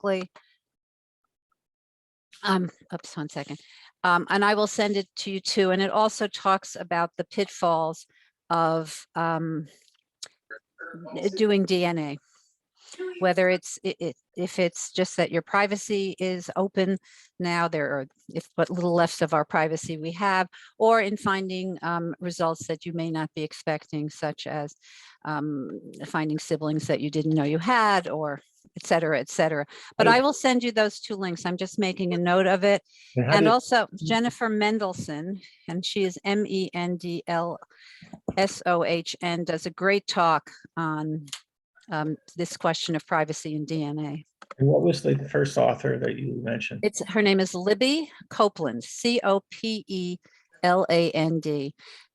quickly. Oops, 1 second. And I will send it to you too. And it also talks about the pitfalls of doing DNA, whether it's if it's just that your privacy is open now, there are if what little left of our privacy we have, or in finding results that you may not be expecting, such as finding siblings that you didn't know you had, or et cetera, et cetera. But I will send you those 2 links. I'm just making a note of it. And also Jennifer Mendelsohn, and she is MENDLSOHN, does a great talk on this question of privacy in DNA. And what was the first author that you mentioned? Her name is Libby Copeland, COPELAND.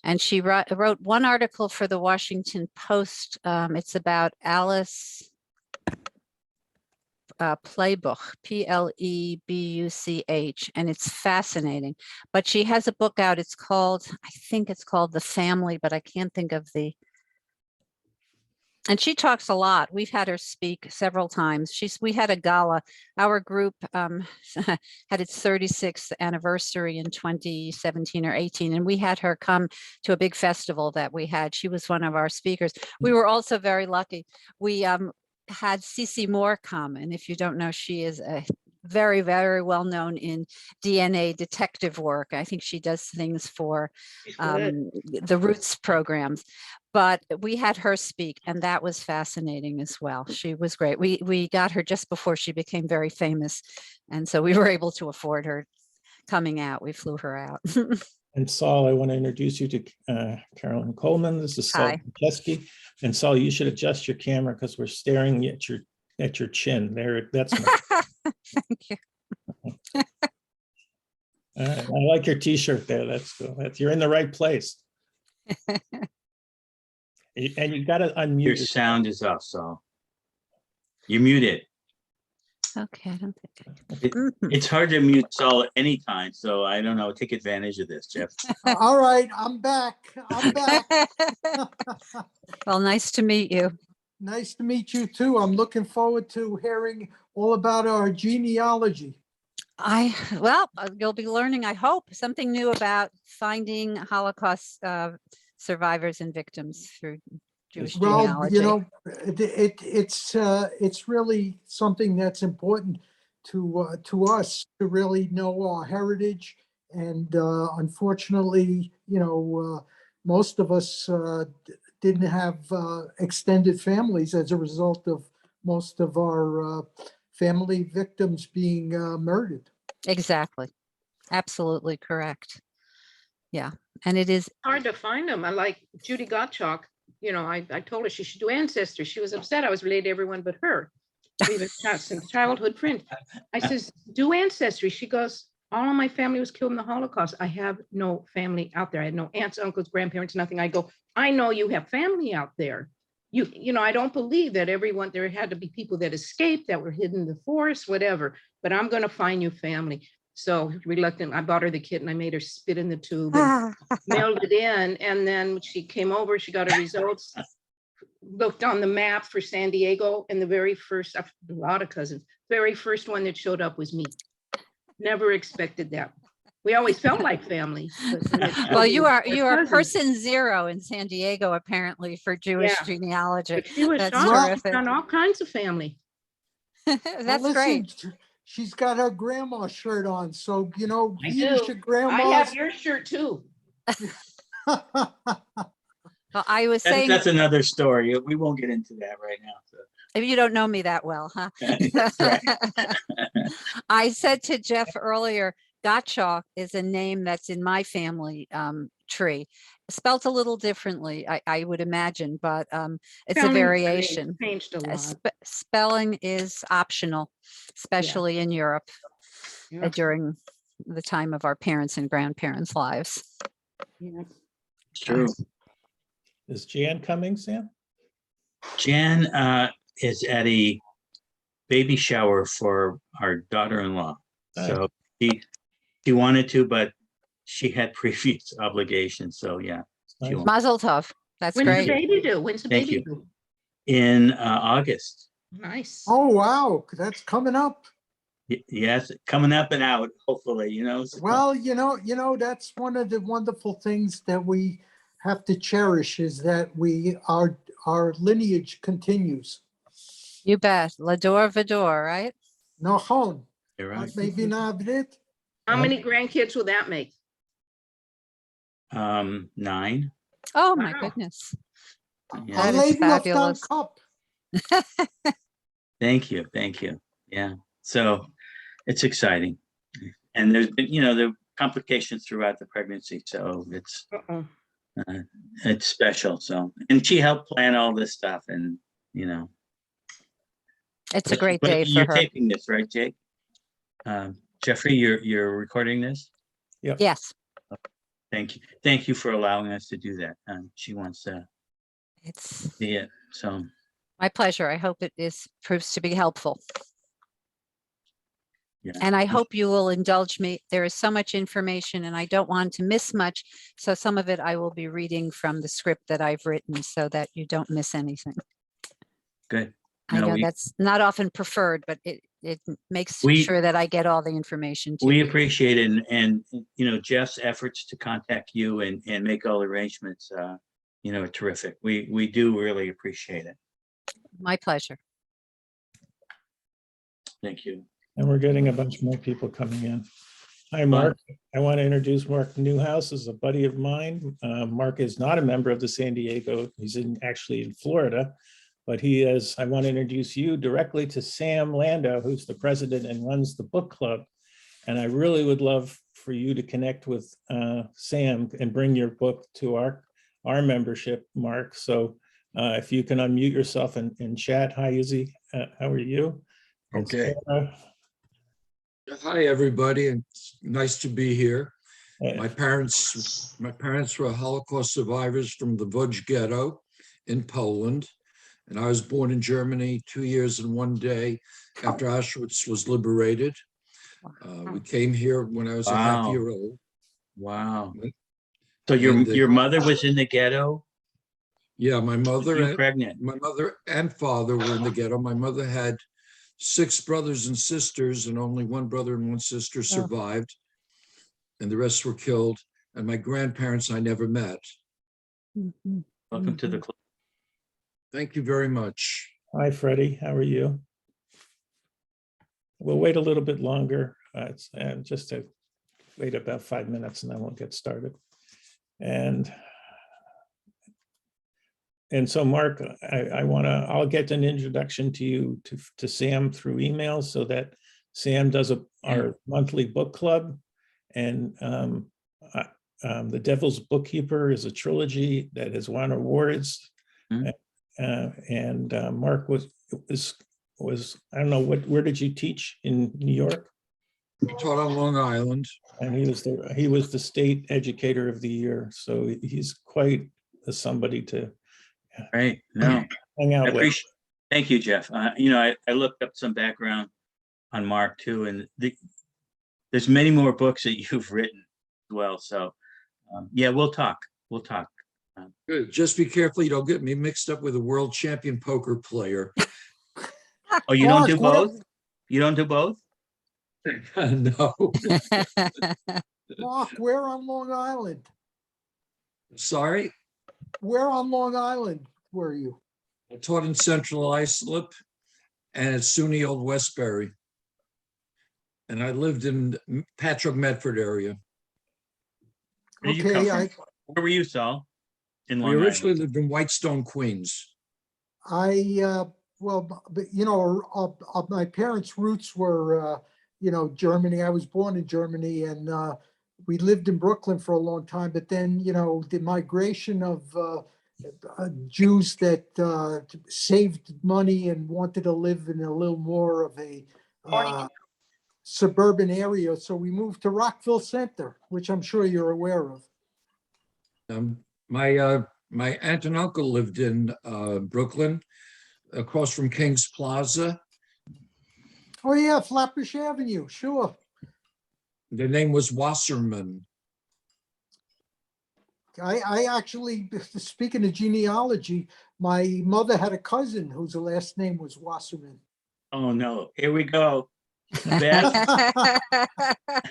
And she wrote one article for the Washington Post. It's about Alice Playbuch, Plebuch, and it's fascinating. But she has a book out. It's called, I think it's called The Family, but I can't think of the. And she talks a lot. We've had her speak several times. We had a gala. Our group had its 36th anniversary in 2017 or 18, and we had her come to a big festival that we had. She was one of our speakers. We were also very lucky. We had Cece Moore come, and if you don't know, she is a very, very well known in DNA detective work. I think she does things for the Roots programs. But we had her speak, and that was fascinating as well. She was great. We got her just before she became very famous, and so we were able to afford her coming out. We flew her out. And Saul, I want to introduce you to Carolyn Kohlman. This is Saul Chesky. And Saul, you should adjust your camera because we're staring at your chin. There, that's Thank you. I like your T-shirt there. That's cool. You're in the right place. And you got to unmute. Your sound is off, Saul. You mute it. Okay, I don't think It's hard to mute Saul anytime, so I don't know. Take advantage of this, Jeff. All right, I'm back. I'm back. Well, nice to meet you. Nice to meet you too. I'm looking forward to hearing all about our genealogy. Well, you'll be learning, I hope, something new about finding Holocaust survivors and victims through Jewish genealogy. You know, it's really something that's important to us to really know our heritage. And unfortunately, you know, most of us didn't have extended families as a result of most of our family victims being murdered. Exactly. Absolutely correct. Yeah. And it is hard to find them. I like Judy Gottschalk. You know, I told her she should do Ancestry. She was upset I was related to everyone but her. We've been childhood friends. I says, do Ancestry. She goes, all of my family was killed in the Holocaust. I have no family out there. I had no aunts, uncles, grandparents, nothing. I go, I know you have family out there. You know, I don't believe that everyone, there had to be people that escaped, that were hidden in the forest, whatever, but I'm going to find you family. So reluctant, I bought her the kit and I made her spit in the tube and mailed it in. And then when she came over, she got her results, looked on the map for San Diego, and the very first, a lot of cousins, very first one that showed up was me. Never expected that. We always felt like family. Well, you are person zero in San Diego, apparently, for Jewish genealogy. But she was That's terrific. on all kinds of family. That's Well, great. She's got her grandma shirt on, so you know, I use do. your grandma's. I have your shirt too. Well, I was saying That's another story. We won't get into that right now. So. If you don't know me that well, huh? Right. I said to Jeff earlier, Gottschalk is a name that's in my family tree, spelt a little differently, I would imagine, but it's a variation. Changed a lot. Spelling is optional, especially in Europe during the time of our parents' and grandparents' lives. Yeah. It's true. Is Jan coming, Sam? Jan is at a baby shower for our daughter-in-law. So she wanted to, but she had previous obligations. So yeah. Mazel tov. That's When's great. the baby due? When's the baby due? In August. Nice. Oh, wow, that's coming up. Yes, coming up and out, hopefully, you know. so- Well, that's one of the wonderful things that we have to cherish is that our lineage continues. You bet. Lador Vador, right? Nahon, You're right. maybe not it. How many grandkids will that make? 9. Oh, my Wow. goodness. Yeah. That is Lady of fabulous. Cup. Thank you. Thank you. Yeah. So it's exciting. And there's been, there are complications throughout the pregnancy. So Uh-oh. it's special. So, and she helped plan all this stuff and, It's a great but day for you're her. taping this, right, Jake? Jeffrey, you're recording this? Yes, Thank you. Thank you for allowing us to do that. She wants to it's see it. So, my pleasure. I hope it proves to be helpful. yeah. And I hope you will indulge me. There is so much information and I don't want to miss much. So some of it I will be reading from the script that I've written so that you don't miss anything. Good. I No, know that's not often preferred, but it makes We- sure that I get all the information to We you. appreciate it and Jeff's efforts to contact you and make all arrangements, are terrific. We do really appreciate it. My pleasure. Thank you. And we're getting a bunch more people coming in. Hi, Mark. I want to introduce Mark Newhouse as a buddy of mine. Mark is not a member of the San Diego. He's actually in Florida, but I want to introduce you directly to Sam Landau, who's the president and runs the book club. And I really would love for you to connect with Sam and bring your book to our membership, Mark. So if you can unmute yourself and chat. Hi, Izzy. How are you? And Okay. Sarah, Hi, everybody, and it's nice to be here. uh, My parents were Holocaust survivors from the Łódź ghetto in Poland, and I was born in Germany 2 years and 1 day after Auschwitz was liberated. We came here when I was a Wow. half-year-old. Wow. So your And, your mother was in the ghetto? Yeah, my You're pregnant. mother and father were in the ghetto. My mother had 6 brothers and sisters, and only 1 brother and 1 sister survived, and the rest were killed. And my grandparents I never met. Mhm. Welcome to the club. Thank you very much. Hi, Freddie. How are you? We'll wait a little bit longer. Just to wait about 5 minutes and then we'll get started. And so, Mark, I'll get an introduction to you to Sam through email so that Sam does our monthly book club. And The Devil's Bookkeeper is a trilogy that has won awards. Mhm. Mark was, I don't know, where did you teach in New York? I taught on Long Island. And he was the state educator of the year. So he's quite somebody to Right. No. hang I out with. appreciate. Thank you, Jeff. I looked up some background on Mark too, and there's many more books that you've written as well. So yeah, we'll talk. We'll talk. Good. Just be careful you don't get me mixed up with a world champion poker player. Oh, you don't Mark, do what- both? You don't do both? No, Mark, where on Long Island? sorry. Where on Long Island were you? I taught in Central Islip and at SUNY Old Westbury. And I lived in Patchogue Medford area. Where did you come Okay, from? Where were you, Saul? In We Long originally Island. lived in Whitestone, Queens. well, but, my parents' roots were, Germany. I was born in Germany and we lived in Brooklyn for a long time, but then, the migration of Jews that saved money and wanted to live in a little more of a suburban area. So we moved to Rockville Center, which I'm sure you're aware of. My aunt and uncle lived in Brooklyn, across from King's Plaza. Oh, yeah, Flatbush Avenue, sure. Their name was Wasserman. I actually, speaking of genealogy, my mother had a cousin whose last name was Wasserman. Oh, no, here we go. Beth, Wait, I'm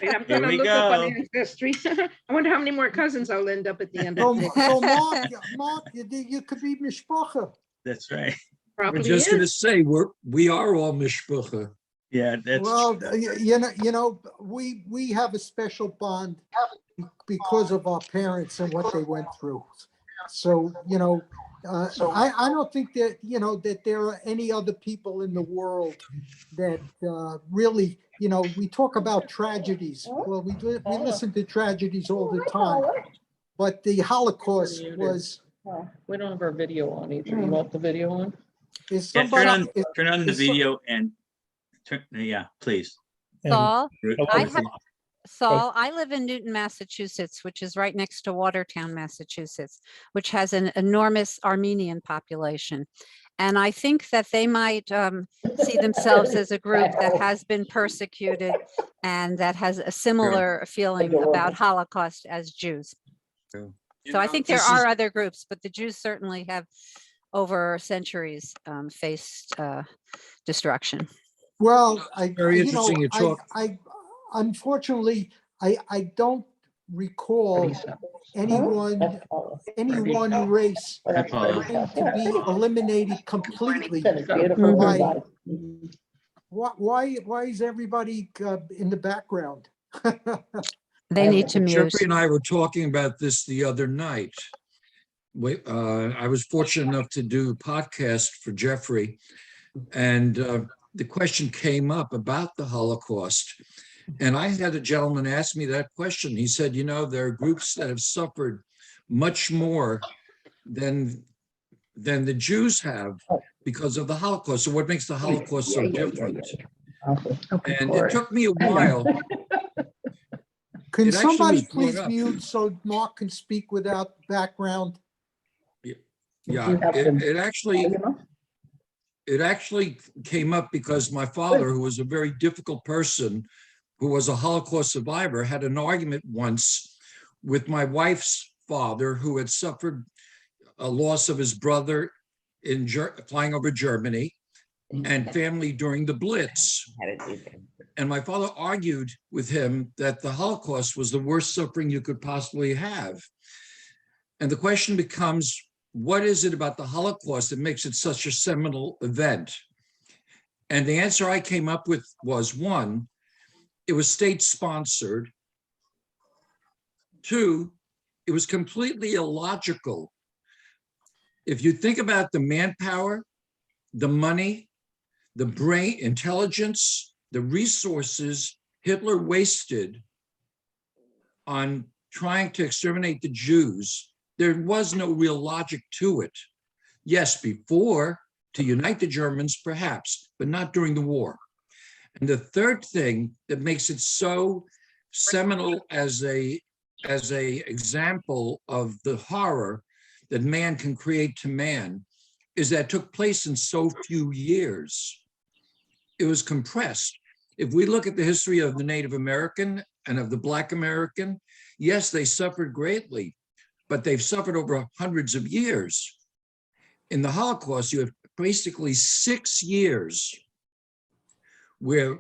Here gonna we look up on go. Ancestry. I wonder how many more cousins I'll end up at the end So, of the day. so Mark, you could be mishpacha. that's right. We're Probably just going to is. say, we are all mishpucha. Yeah, that's Well, we have a special bond because of our parents and what they went through. So, I don't think that, that there are any other people in the world that really, we talk about tragedies. Well, we listen to tragedies all the time, but the Holocaust was, We don't have our video on either. You want the video on? is yeah, somebody. turn on the is some- video and yeah, please. And Saul, I hello, ha- Saul, I live in Newton, Massachusetts, which is right next to Watertown, Massachusetts, which has an enormous Armenian population. And I think that they might see themselves as a group that has been persecuted and that has a similar feeling about Holocaust as Jews. You So I know, think there this are is- other groups, but the Jews certainly have over centuries faced destruction. Well, Very interesting you talk. Unfortunately, I don't recall any one race That's all. trying to be eliminated completely. Mhm. Why is everybody in the background? They need to mute. Jeffrey and I were talking about this the other night. I was fortunate enough to do a podcast for Jeffrey, and the question came up about the Holocaust. And I had a gentleman ask me that question. He said, there are groups that have suffered much more than the Jews have because of the Holocaust. So what makes the Holocaust so different? And it took me a while. Can It actually somebody was brought please up. mute so Mark can speak without background? Yeah, it actually came up because my father, who was a very difficult person, who was a Holocaust survivor, had an argument once with my wife's father, who had suffered a loss of his brother in flying over Germany and family during the Blitz. And my father argued with him that the Holocaust was the worst suffering you could possibly have. And the question becomes, what is it about the Holocaust that makes it such a seminal event? And the answer I came up with was, one, it was state-sponsored. Two, it was completely illogical. If you think about the manpower, the money, the brain, intelligence, the resources Hitler wasted on trying to exterminate the Jews, there was no real logic to it. Yes, before, to unite the Germans, perhaps, but not during the war. And the third thing that makes it so seminal as a example of the horror that man can create to man is that it took place in so few years. It was compressed. If we look at the history of the Native American and of the Black American, yes, they suffered greatly, but they've suffered over hundreds of years. In the Holocaust, you have basically 6 years where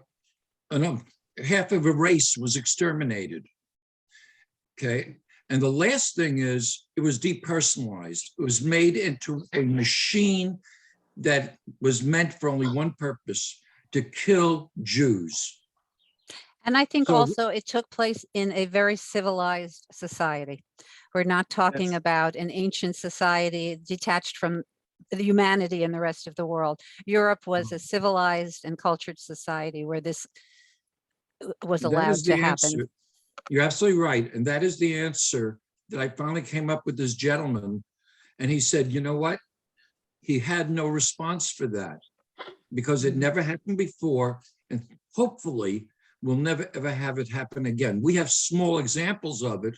half of a race was exterminated. Okay. And the last thing is, it was depersonalized. It was made into a machine that was meant for only one purpose, to kill Jews. And I think So- also it took place in a very civilized society. We're not talking about an ancient society detached from the humanity and the rest of the world. Europe was a civilized and cultured society where this was That allowed is the to happen. answer. You're absolutely right. And that is the answer that I finally came up with this gentleman. And he said, you know what? He had no response for that because it never happened before. And hopefully we'll never, ever have it happen again. We have small examples of it.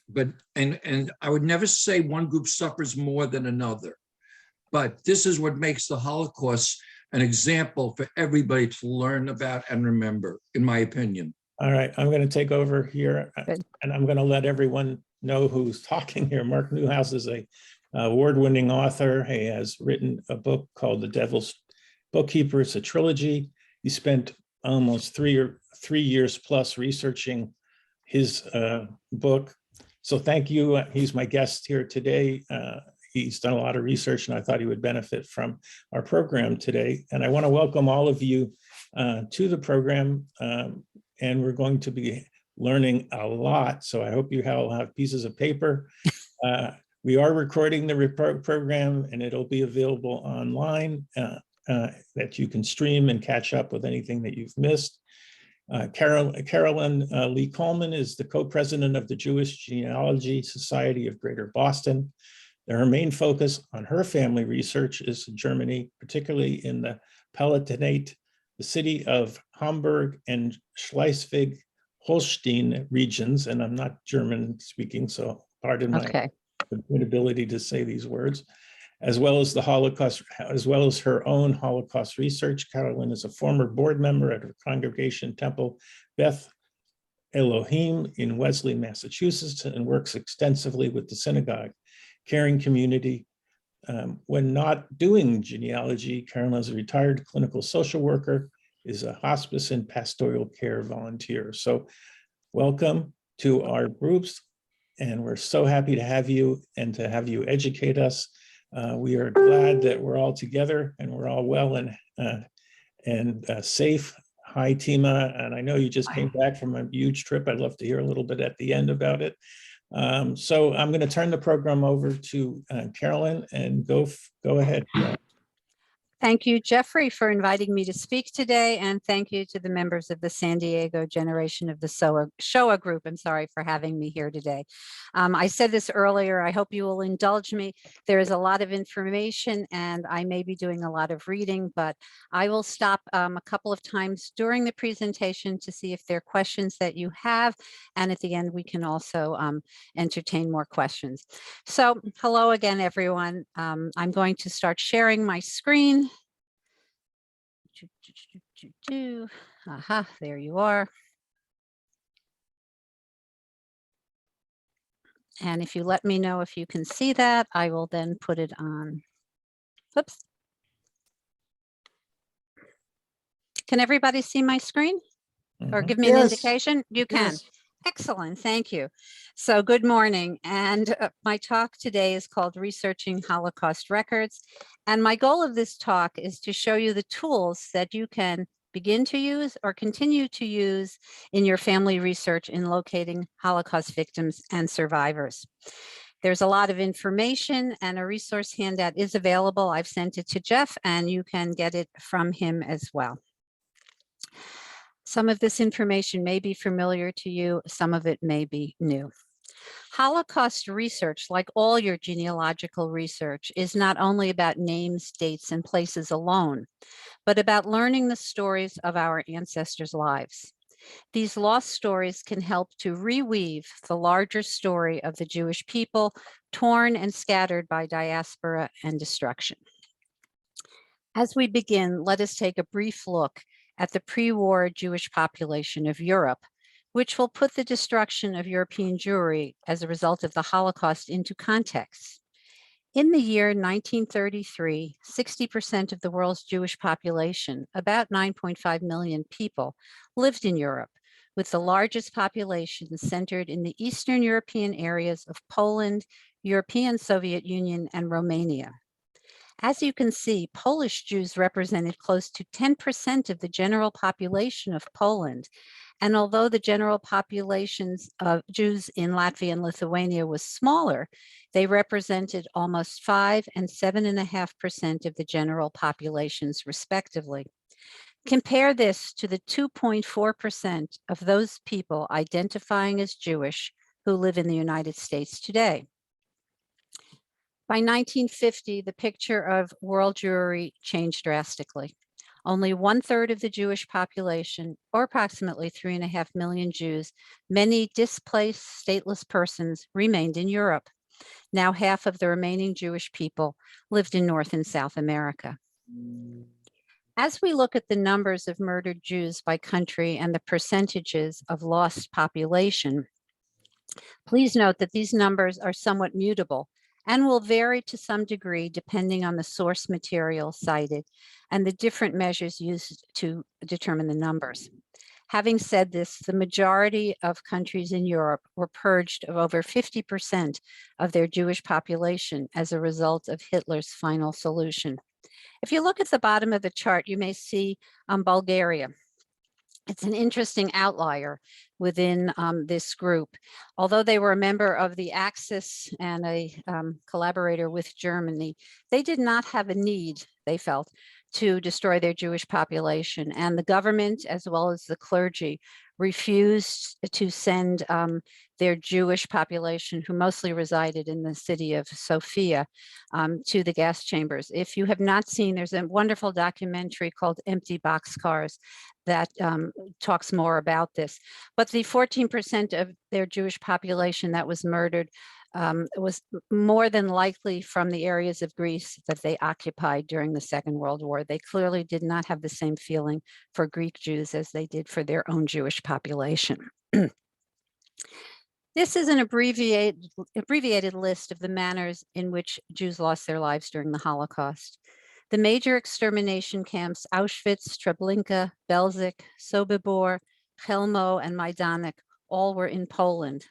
But, and I would never say one group suffers more than another. But this is what makes the Holocaust an example for everybody to learn about and remember, in my opinion. all right, I'm going to take over here Good. and I'm going to let everyone know who's talking here. Mark Newhouse is a award-winning author. He has written a book called The Devil's Bookkeeper. It's a trilogy. He spent almost 3 years plus researching his book. So thank you. He's my guest here today. He's done a lot of research, and I thought he would benefit from our program today. And I want to welcome all of you to the program. And we're going to be learning a lot. So I hope you all have pieces of paper. We are recording the program, and it'll be available online that you can stream and catch up with anything that you've missed. Carolyn Lee Kohlman is the co-president of the Jewish Genealogy Society of Greater Boston. Her main focus on her family research is in Germany, particularly in the Palatinate, the city of Hamburg and Schleswig-Holstein regions. And I'm not German speaking, so pardon my inability to say these words, as well as the Holocaust, as well as her own Holocaust research. Carolyn is a former board member at her congregation Temple Beth Elohim in Wesley, Massachusetts, and works extensively with the synagogue caring community. When not doing genealogy, Carolyn is a retired clinical social worker, is a hospice and pastoral care volunteer. So welcome to our groups, and we're so happy to have you and to have you educate us. We are glad that we're all together and we're all well and safe. Hi, Tima, and I know you just came back from a huge trip. I'd love to hear a little bit at the end about it. So I'm going to turn the program over to Carolyn, and go ahead. Thank you, Jeffrey, for inviting me to speak today, and thank you to the members of the San Diego generation of the Shoah group. I'm sorry for having me here today. I said this earlier, I hope you will indulge me. There is a lot of information, and I may be doing a lot of reading, but I will stop a couple of times during the presentation to see if there are questions that you have, and at the end we can also entertain more questions. So hello again, everyone. I'm going to start sharing my screen. Aha, there you are. And if you let me know if you can see that, I will then put it on. Oops. Can everybody see my screen? Or give me an indication? You can. Yes. Excellent, thank you. So good morning, and my talk today is called Researching Holocaust Records. And my goal of this talk is to show you the tools that you can begin to use or continue to use in your family research in locating Holocaust victims and survivors. There's a lot of information, and a resource handout is available. I've sent it to Jeff, and you can get it from him as well. Some of this information may be familiar to you, some of it may be new. Holocaust research, like all your genealogical research, is not only about names, dates, and places alone, but about learning the stories of our ancestors' lives. These lost stories can help to reweave the larger story of the Jewish people, torn and scattered by diaspora and destruction. As we begin, let us take a brief look at the pre-war Jewish population of Europe, which will put the destruction of European Jewry as a result of the Holocaust into context. In the year 1933, 60% of the world's Jewish population, about 9.5 million people, lived in Europe, with the largest population centered in the Eastern European areas of Poland, European Soviet Union, and Romania. As you can see, Polish Jews represented close to 10% of the general population of Poland. And although the general populations of Jews in Latvia and Lithuania was smaller, they represented almost 5 and 7.5% of the general populations, respectively. Compare this to the 2.4% of those people identifying as Jewish who live in the United States today. By 1950, the picture of world Jewry changed drastically. Only 1/3 of the Jewish population, or approximately 3.5 million Jews, many displaced stateless persons, remained in Europe. Now half of the remaining Jewish people lived in North and South America. As we look at the numbers of murdered Jews by country and the percentages of lost population, Please note that these numbers are somewhat mutable and will vary to some degree depending on the source material cited and the different measures used to determine the numbers. Having said this, the majority of countries in Europe were purged of over 50% of their Jewish population as a result of Hitler's final solution. If you look at the bottom of the chart, you may see Bulgaria. It's an interesting outlier within this group. Although they were a member of the Axis and a collaborator with Germany, they did not have a need, they felt, to destroy their Jewish population. And the government, as well as the clergy, refused to send their Jewish population, who mostly resided in the city of Sofia, to the gas chambers. If you have not seen, there's a wonderful documentary called Empty Boxcars that talks more about this. But the 14% of their Jewish population that was murdered was more than likely from the areas of Greece that they occupied during the Second World War. They clearly did not have the same feeling for Greek Jews as they did for their own Jewish population. This is an abbreviated list of the manners in which Jews lost their lives during the Holocaust. The major extermination camps, Auschwitz, Treblinka, Belzec, Sobibor, Chelmo, and Majdanek, all were in Poland.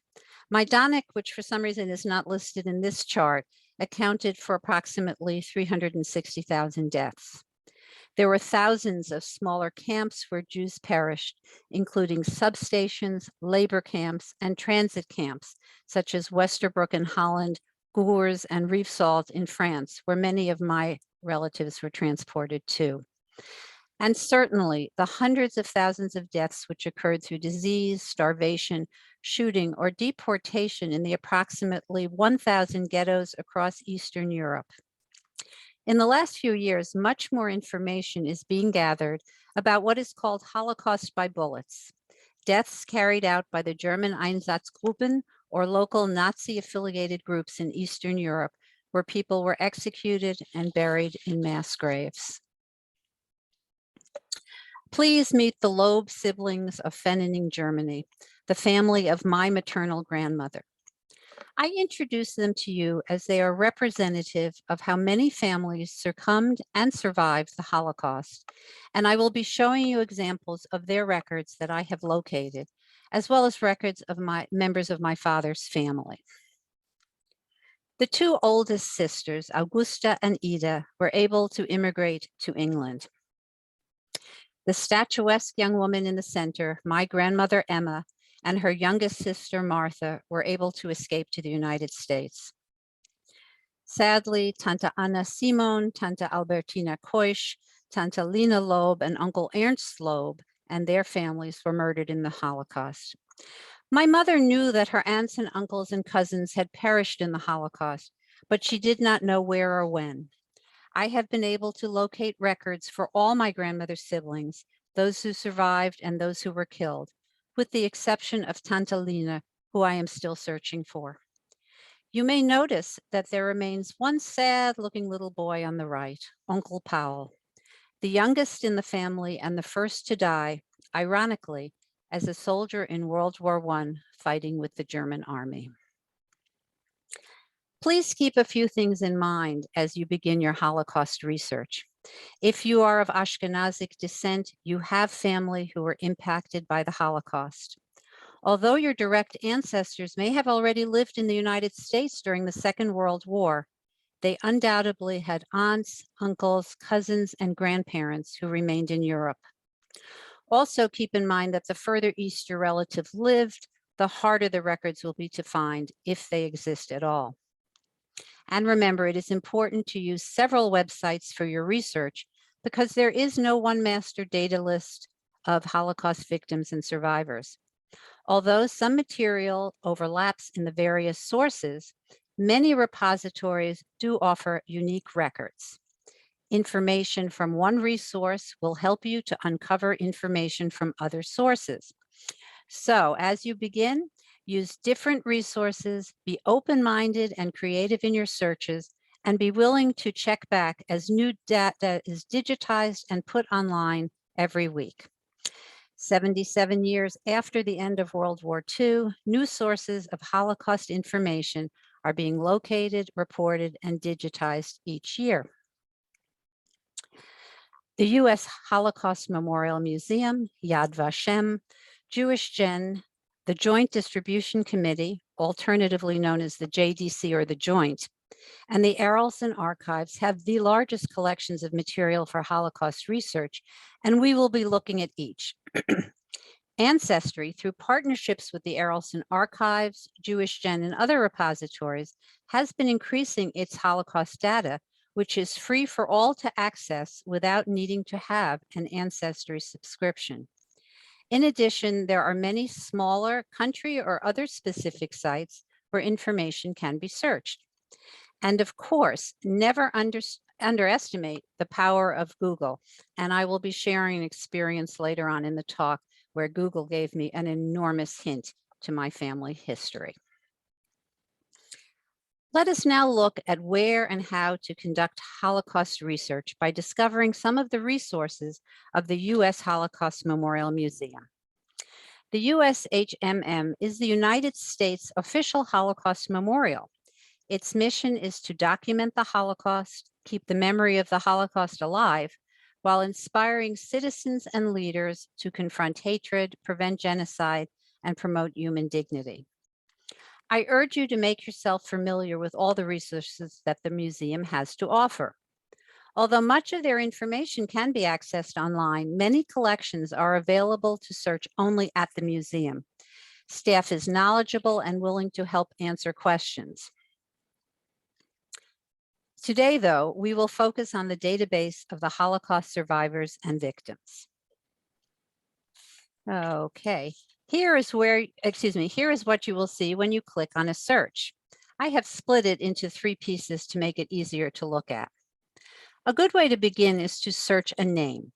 Majdanek, which for some reason is not listed in this chart, accounted for approximately 360,000 deaths. There were thousands of smaller camps where Jews perished, including substations, labor camps, and transit camps, such as Westerbroek in Holland, Gours, and Rivesaltes in France, where many of my relatives were transported to. And certainly the hundreds of thousands of deaths which occurred through disease, starvation, shooting, or deportation in the approximately 1,000 ghettos across Eastern Europe. In the last few years, much more information is being gathered about what is called Holocaust by bullets, deaths carried out by the German Einsatzgruppen or local Nazi-affiliated groups in Eastern Europe, where people were executed and buried in mass graves. Please meet the Loeb siblings of Fenning, Germany, the family of my maternal grandmother. I introduce them to you as they are representative of how many families succumbed and survived the Holocaust, and I will be showing you examples of their records that I have located, as well as records of members of my father's family. The two oldest sisters, Augusta and Ida, were able to immigrate to England. The statuesque young woman in the center, my grandmother Emma, and her youngest sister, Martha, were able to escape to the United States. Sadly, Tante Anna Simon, Tante Albertina Keusch, Tante Lena Loeb, and Uncle Ernst Loeb and their families were murdered in the Holocaust. My mother knew that her aunts and uncles and cousins had perished in the Holocaust, but she did not know where or when. I have been able to locate records for all my grandmother's siblings, those who survived and those who were killed, with the exception of Tante Lena, who I am still searching for. You may notice that there remains one sad-looking little boy on the right, Uncle Powell, the youngest in the family and the first to die, ironically, as a soldier in World War I fighting with the German army. Please keep a few things in mind as you begin your Holocaust research. If you are of Ashkenazic descent, you have family who were impacted by the Holocaust. Although your direct ancestors may have already lived in the United States during the Second World War, they undoubtedly had aunts, uncles, cousins, and grandparents who remained in Europe. Also keep in mind that the further east your relative lived, the harder the records will be to find, if they exist at all. And remember, it is important to use several websites for your research because there is no one master data list of Holocaust victims and survivors. Although some material overlaps in the various sources, many repositories do offer unique records. Information from one resource will help you to uncover information from other sources. So as you begin, use different resources, be open-minded and creative in your searches, and be willing to check back as new data is digitized and put online every week. 77 years after the end of World War II, new sources of Holocaust information are being located, reported, and digitized each year. The U.S. Holocaust Memorial Museum, Yad Vashem, Jewish Gen, the Joint Distribution Committee, alternatively known as the JDC or the Joint, and the Arolsen Archives have the largest collections of material for Holocaust research, and we will be looking at each. Ancestry, through partnerships with the Arolsen Archives, Jewish Gen, and other repositories, has been increasing its Holocaust data, which is free for all to access without needing to have an Ancestry subscription. In addition, there are many smaller country or other specific sites where information can be searched. And of course, never underestimate the power of Google. And I will be sharing an experience later on in the talk where Google gave me an enormous hint to my family history. Let us now look at where and how to conduct Holocaust research by discovering some of the resources of the U.S. Holocaust Memorial Museum. The USHMM is the United States official Holocaust memorial. Its mission is to document the Holocaust, keep the memory of the Holocaust alive, while inspiring citizens and leaders to confront hatred, prevent genocide, and promote human dignity. I urge you to make yourself familiar with all the resources that the museum has to offer. Although much of their information can be accessed online, many collections are available to search only at the museum. Staff is knowledgeable and willing to help answer questions. Today, though, we will focus on the database of the Holocaust survivors and victims. Okay, here is what you will see when you click on a search. I have split it into 3 pieces to make it easier to look at. A good way to begin is to search a name.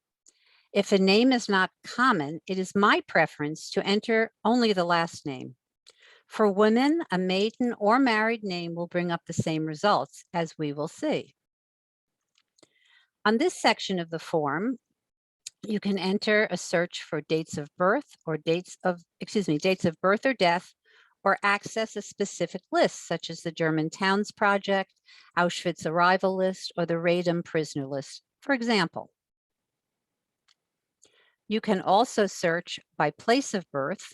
If a name is not common, it is my preference to enter only the last name. For women, a maiden or married name will bring up the same results, as we will see. On this section of the form, you can enter a search for dates of birth or dates of birth or death, or access a specific list, such as the German Towns Project, Auschwitz Arrival List, or the Radom Prisoner List, for example. You can also search by place of birth,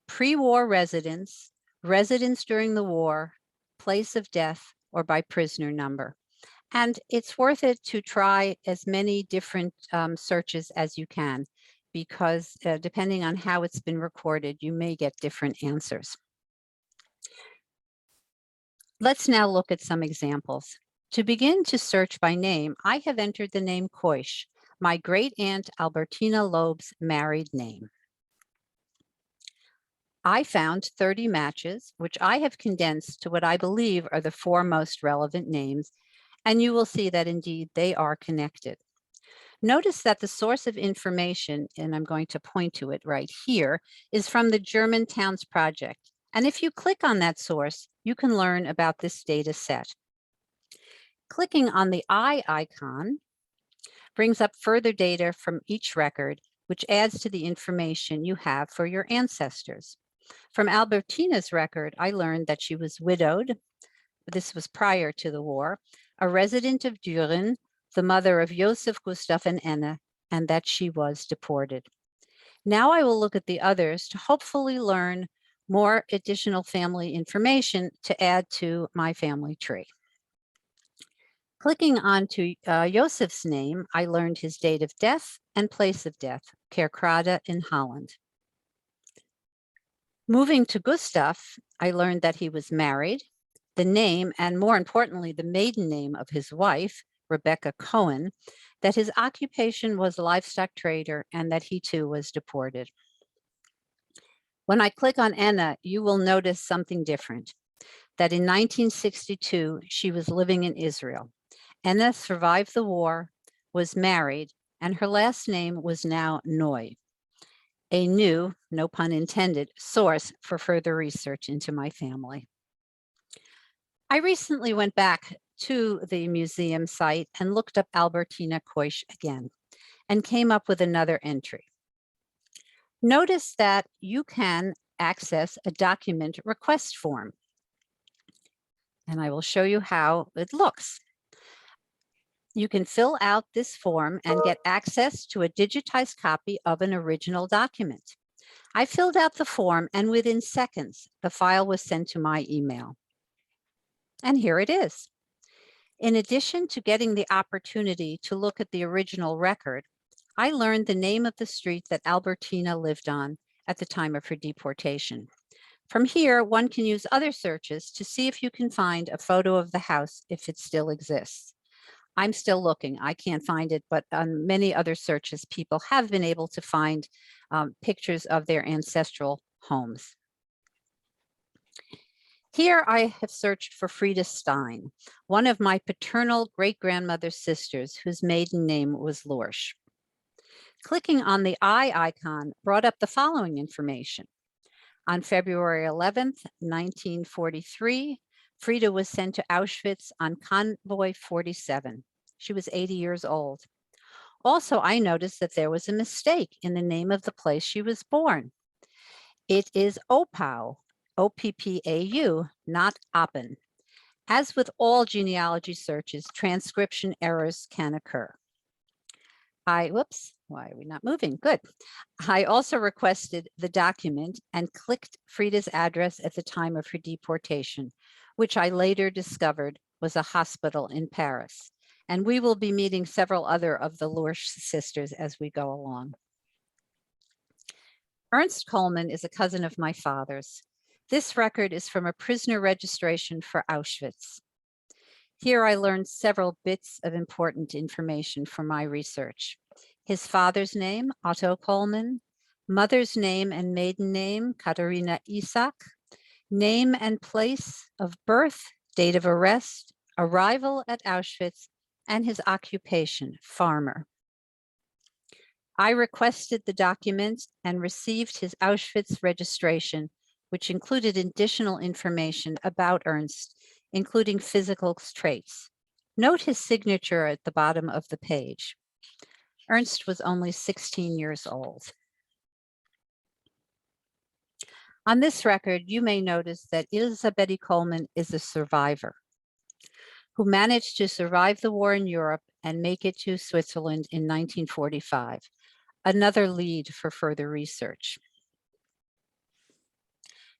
pre-war residence, residence during the war, place of death, or by prisoner number. And it's worth it to try as many different searches as you can, because depending on how it's been recorded, you may get different answers. Let's now look at some examples. To begin to search by name, I have entered the name Koish, my great-aunt Albertina Loeb's married name. I found 30 matches, which I have condensed to what I believe are the 4 most relevant names, and you will see that indeed they are connected. Notice that the source of information, and I'm going to point to it right here, is from the German Towns Project. And if you click on that source, you can learn about this data set. Clicking on the eye icon brings up further data from each record, which adds to the information you have for your ancestors. From Albertina's record, I learned that she was widowed. This was prior to the war, a resident of Düren, the mother of Josef, Gustav, and Anna, and that she was deported. Now I will look at the others to hopefully learn more additional family information to add to my family tree. Clicking onto Josef's name, I learned his date of death and place of death, Kerkrade in Holland. Moving to Gustav, I learned that he was married, the name, and more importantly, the maiden name of his wife, Rebecca Cohen, that his occupation was livestock trader, and that he too was deported. When I click on Anna, you will notice something different, that in 1962, she was living in Israel. Anna survived the war, was married, and her last name was now Noy, a new, no pun intended, source for further research into my family. I recently went back to the museum site and looked up Albertina Koish again and came up with another entry. Notice that you can access a document request form. And I will show you how it looks. You can fill out this form and get access to a digitized copy of an original document. I filled out the form, and within seconds, the file was sent to my email. And here it is. In addition to getting the opportunity to look at the original record, I learned the name of the street that Albertina lived on at the time of her deportation. From here, one can use other searches to see if you can find a photo of the house if it still exists. I'm still looking. I can't find it, but on many other searches, people have been able to find pictures of their ancestral homes. Here I have searched for Frida Stein, one of my paternal great-grandmother's sisters whose maiden name was Lorsch. Clicking on the eye icon brought up the following information. On February 11th, 1943, Frida was sent to Auschwitz on Convoy 47. She was 80 years old. Also, I noticed that there was a mistake in the name of the place she was born. It is Oppau, O-P-P-A-U, not Oppen. As with all genealogy searches, transcription errors can occur. Whoops, why are we not moving? Good. I also requested the document and clicked Frida's address at the time of her deportation, which I later discovered was a hospital in Paris. And we will be meeting several other of the Lorsch sisters as we go along. Ernst Kohlman is a cousin of my father's. This record is from a prisoner registration for Auschwitz. Here I learned several bits of important information from my research. His father's name, Otto Kohlman, mother's name and maiden name, Katharina Isak, name and place of birth, date of arrest, arrival at Auschwitz, and his occupation, farmer. I requested the document and received his Auschwitz registration, which included additional information about Ernst, including physical traits. Note his signature at the bottom of the page. Ernst was only 16 years old. On this record, you may notice that Elisabeth Kohlman is a survivor who managed to survive the war in Europe and make it to Switzerland in 1945, another lead for further research.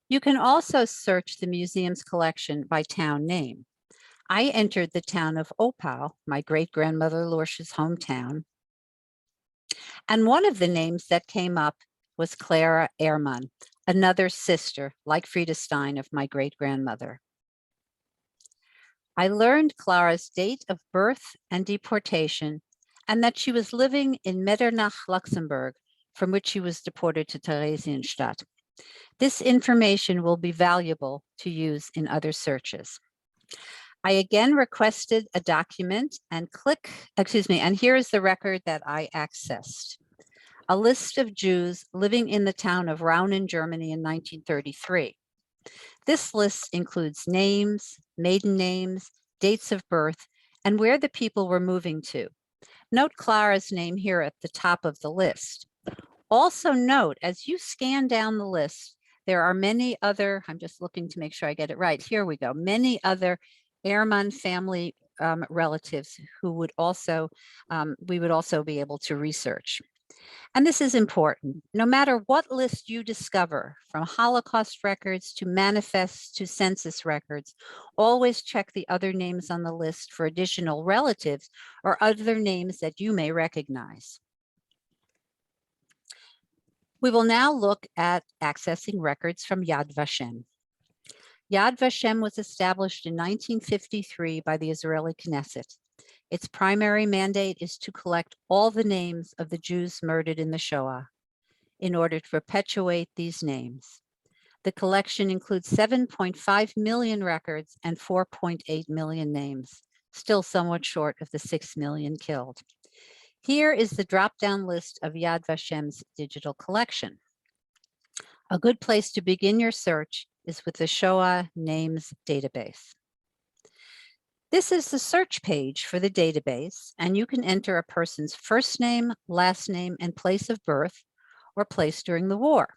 You can also search the museum's collection by town name. I entered the town of Oppau, my great-grandmother Lorsch's hometown, and one of the names that came up was Clara Ehrmann, another sister, like Frida Stein, of my great-grandmother. I learned Clara's date of birth and deportation, and that she was living in Medernach, Luxembourg, from which she was deported to Theresienstadt. This information will be valuable to use in other searches. I again requested a document and and here is the record that I accessed. A list of Jews living in the town of Raunen, Germany in 1933. This list includes names, maiden names, dates of birth, and where the people were moving to. Note Clara's name here at the top of the list. Also note, as you scan down the list, there are many other, I'm just looking to make sure I get it right. Here we go. Many other Ehrmann family relatives who would also, we would also be able to research. And this is important. No matter what list you discover, from Holocaust records to manifests to census records, always check the other names on the list for additional relatives or other names that you may recognize. We will now look at accessing records from Yad Vashem. Yad Vashem was established in 1953 by the Israeli Knesset. Its primary mandate is to collect all the names of the Jews murdered in the Shoah in order to perpetuate these names. The collection includes 7.5 million records and 4.8 million names, still somewhat short of the 6 million killed. Here is the drop-down list of Yad Vashem's digital collection. A good place to begin your search is with the Shoah Names database. This is the search page for the database, and you can enter a person's first name, last name, and place of birth, or place during the war.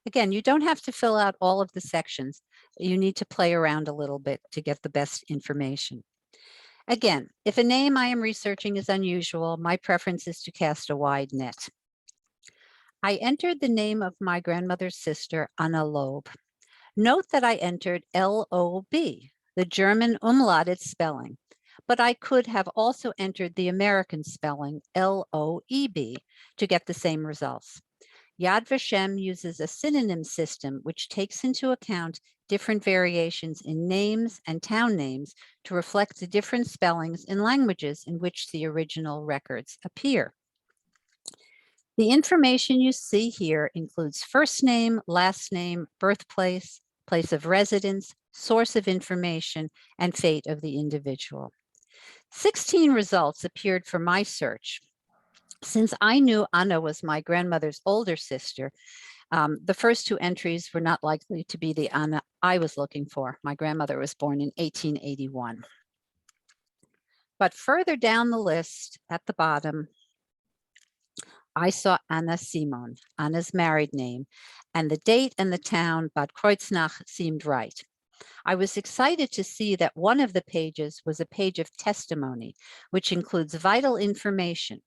Again, you don't have to fill out all of the sections. You need to play around a little bit to get the best information. Again, if a name I am researching is unusual, my preference is to cast a wide net. I entered the name of my grandmother's sister, Anna Loeb. Note that I entered L-O-B, the German umlauted spelling, but I could have also entered the American spelling, L-O-E-B, to get the same results. Yad Vashem uses a synonym system which takes into account different variations in names and town names to reflect the different spellings in languages in which the original records appear. The information you see here includes first name, last name, birthplace, place of residence, source of information, and fate of the individual. 16 results appeared for my search. Since I knew Anna was my grandmother's older sister, the first 2 entries were not likely to be the Anna I was looking for. My grandmother was born in 1881. But further down the list at the bottom, I saw Anna Simon, Anna's married name, and the date and the town, Bad Kreuznach, seemed right. I was excited to see that one of the pages was a page of testimony, which includes vital information.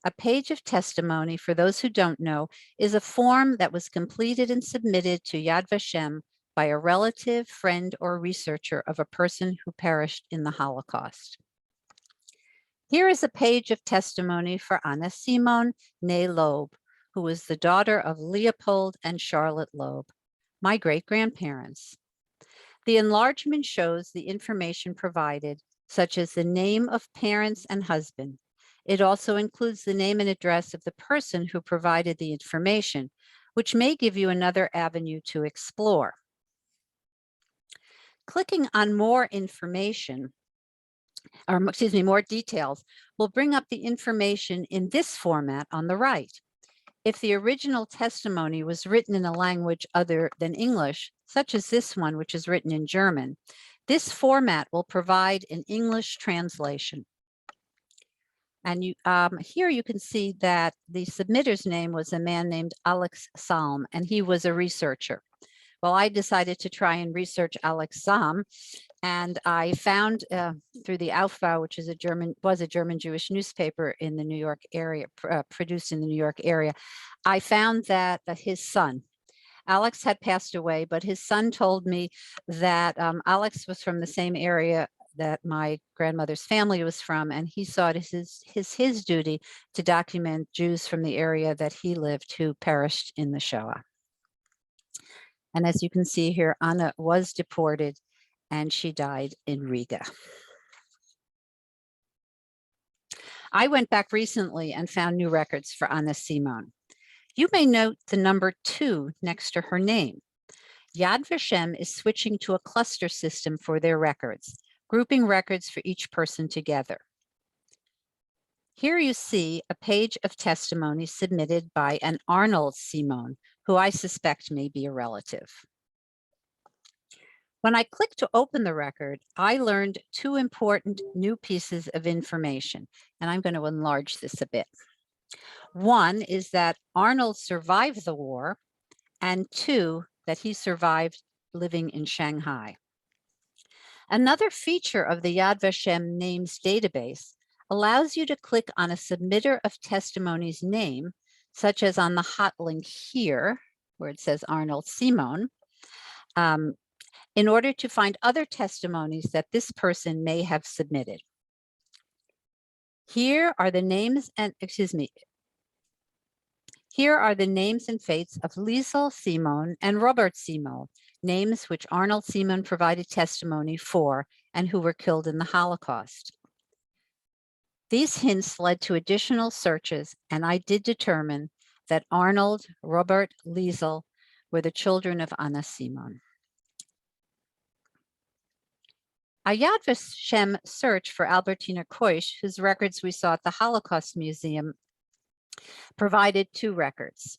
A page of testimony, for those who don't know, is a form that was completed and submitted to Yad Vashem by a relative, friend, or researcher of a person who perished in the Holocaust. Here is a page of testimony for Anna Simon, née Loeb, who was the daughter of Leopold and Charlotte Loeb, my great-grandparents. The enlargement shows the information provided, such as the name of parents and husband. It also includes the name and address of the person who provided the information, which may give you another avenue to explore. Clicking on more information, or excuse me, more details, will bring up the information in this format on the right. If the original testimony was written in a language other than English, such as this one, which is written in German, this format will provide an English translation. And here you can see that the submitter's name was a man named Alex Salm, and he was a researcher. Well, I decided to try and research Alex Salm, and I found through the Aufbau, which is a German Jewish newspaper in the New York area, produced in the New York area, I found that his son, Alex, had passed away, but his son told me that Alex was from the same area that my grandmother's family was from, and he saw it as his duty to document Jews from the area that he lived who perished in the Shoah. And as you can see here, Anna was deported and she died in Riga. I went back recently and found new records for Anna Simon. You may note the number 2 next to her name. Yad Vashem is switching to a cluster system for their records, grouping records for each person together. Here you see a page of testimony submitted by an Arnold Simon, who I suspect may be a relative. When I clicked to open the record, I learned 2 important new pieces of information, and I'm going to enlarge this a bit. One is that Arnold survived the war, and 2, that he survived living in Shanghai. Another feature of the Yad Vashem names database allows you to click on a submitter of testimony's name, such as on the hot link here, where it says Arnold Simon, in order to find other testimonies that this person may have submitted. Here are the names and, here are the names and fates of Liesel Simon and Robert Simon, names which Arnold Simon provided testimony for and who were killed in the Holocaust. These hints led to additional searches, and I did determine that Arnold, Robert, Liesel were the children of Anna Simon. A Yad Vashem search for Albertina Keusch, whose records we saw at the Holocaust Museum, provided 2 records.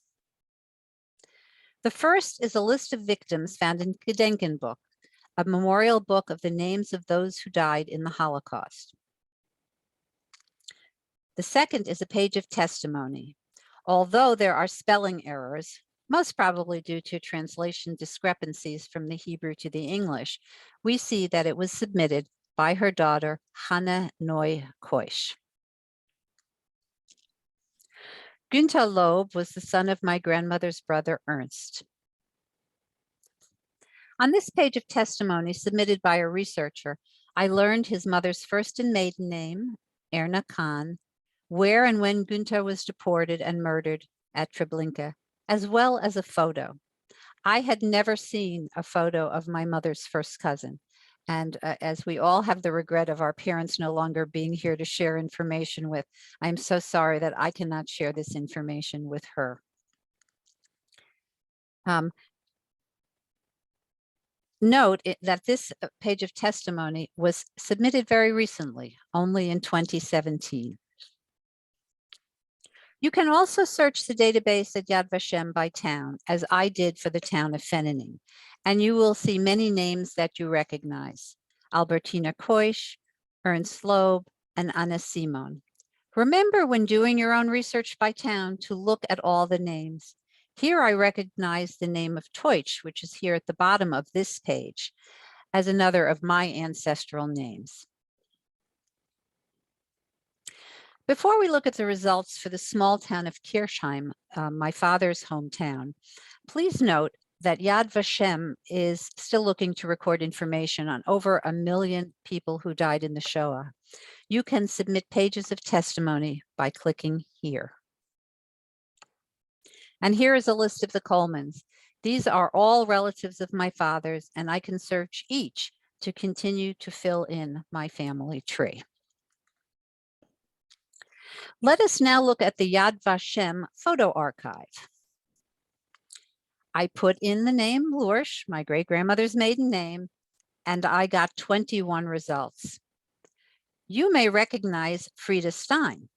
The first is a list of victims found in Gedenkenbuch, a memorial book of the names of those who died in the Holocaust. The second is a page of testimony. Although there are spelling errors, most probably due to translation discrepancies from the Hebrew to the English, we see that it was submitted by her daughter, Hannah Noy Koish. Günther Loeb was the son of my grandmother's brother, Ernst. On this page of testimony submitted by a researcher, I learned his mother's first and maiden name, Erna Khan, where and when Günther was deported and murdered at Treblinka, as well as a photo. I had never seen a photo of my mother's first cousin. And as we all have the regret of our parents no longer being here to share information with, I'm so sorry that I cannot share this information with her. Note that this page of testimony was submitted very recently, only in 2017. You can also search the database at Yad Vashem by town, as I did for the town of Fenning, and you will see many names that you recognize: Albertina Koish, Ernst Loeb, and Anna Simon. Remember when doing your own research by town to look at all the names. Here I recognize the name of Teutsch, which is here at the bottom of this page, as another of my ancestral names. Before we look at the results for the small town of Kirchheim, my father's hometown, please note that Yad Vashem is still looking to record information on over 1 million people who died in the Shoah. You can submit pages of testimony by clicking here. And here is a list of the Kohlmans. These are all relatives of my father's, and I can search each to continue to fill in my family tree. Let us now look at the Yad Vashem photo archive. I put in the name Lurch, my great-grandmother's maiden name, and I got 21 results. You may recognize Frida Stein.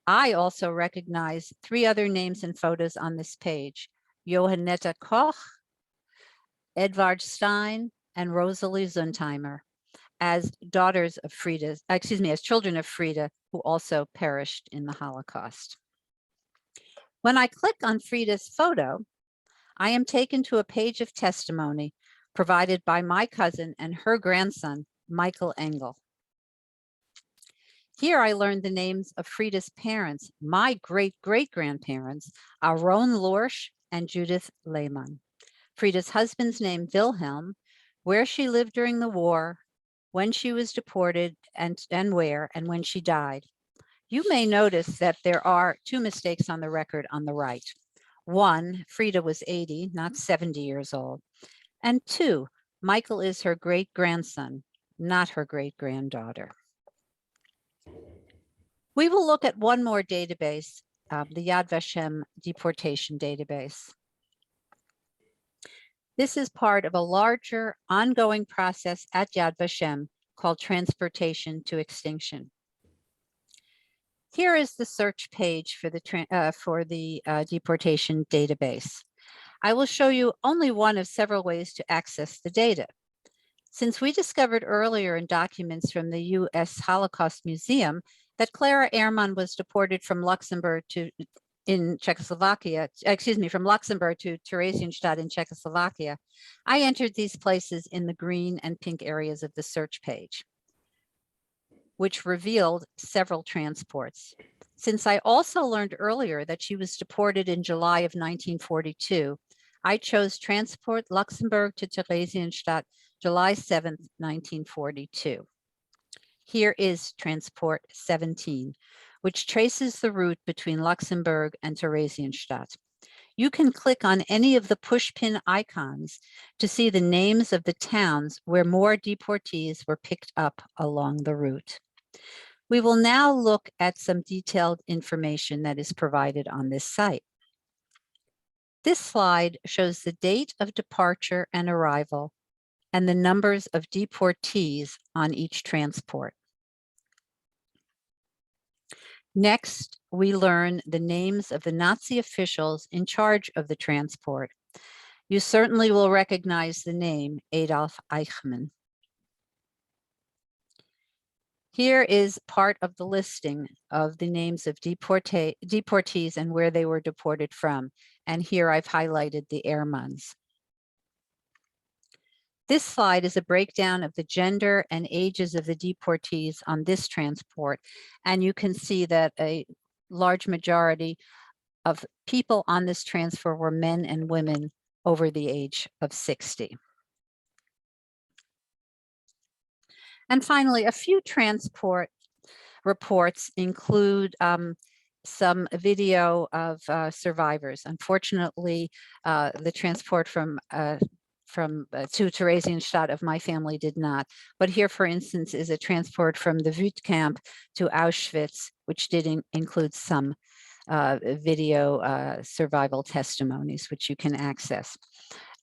I also recognize 3 other names and photos on this page: Johannetta Koch, Edvard Stein, and Rosalie Zundheimer, as daughters of Frida, as children of Frida, who also perished in the Holocaust. When I click on Frida's photo, I am taken to a page of testimony provided by my cousin and her grandson, Michael Engel. Here I learned the names of Frida's parents, my great-great-grandparents, Aaron Lorsch and Judith Lehmann. Frida's husband's name, Wilhelm, where she lived during the war, when she was deported, and where, and when she died. You may notice that there are 2 mistakes on the record on the right. 1, Frida was 80, not 70 years old. And 2, Michael is her great-grandson, not her great-granddaughter. We will look at one more database, the Yad Vashem deportation database. This is part of a larger ongoing process at Yad Vashem called transportation to extinction. Here is the search page for the deportation database. I will show you only one of several ways to access the data. Since we discovered earlier in documents from the U.S. Holocaust Museum that Clara Ehrman was deported from Luxembourg to from Luxembourg to Theresienstadt in Czechoslovakia, I entered these places in the green and pink areas of the search page, which revealed several transports. Since I also learned earlier that she was deported in July of 1942, I chose Transport Luxembourg to Theresienstadt, July 7th, 1942. Here is Transport 17, which traces the route between Luxembourg and Theresienstadt. You can click on any of the pushpin icons to see the names of the towns where more deportees were picked up along the route. We will now look at some detailed information that is provided on this site. This slide shows the date of departure and arrival and the numbers of deportees on each transport. Next, we learn the names of the Nazi officials in charge of the transport. You certainly will recognize the name Adolf Eichmann. Here is part of the listing of the names of deportees and where they were deported from. And here I've highlighted the Airmans. This slide is a breakdown of the gender and ages of the deportees on this transport. And you can see that a large majority of people on this transfer were men and women over the age of 60. And finally, a few transport reports include some video of survivors. Unfortunately, the transport from to Theresienstadt of my family did not. But here, for instance, is a transport from the Wut camp to Auschwitz, which did include some video survival testimonies, which you can access.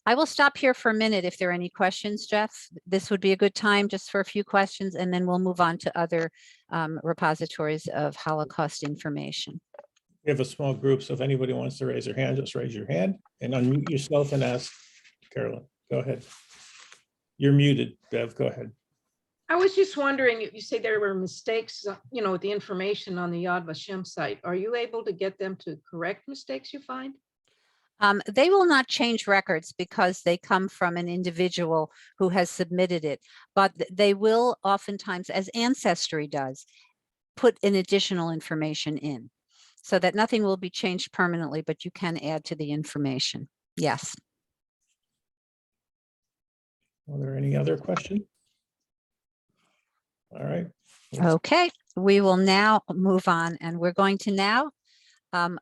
I will stop here for a minute if there are any questions, Jeff. This would be a good time just for a few questions, and then we'll move on to other repositories of Holocaust information. We have a small group, so if anybody wants to raise their hand, just raise your hand and unmute yourself and ask. Carolyn, go ahead. You're muted, Bev, go ahead. I was just wondering, you say there were mistakes, with the information on the Yad Vashem site. Are you able to get them to correct mistakes you find? They will not change records because they come from an individual who has submitted it, but they will oftentimes, as Ancestry does, put an additional information in so that nothing will be changed permanently, but you can add to the information. Yes. Are there any other questions? All right. Okay, we will now move on, and we're going to now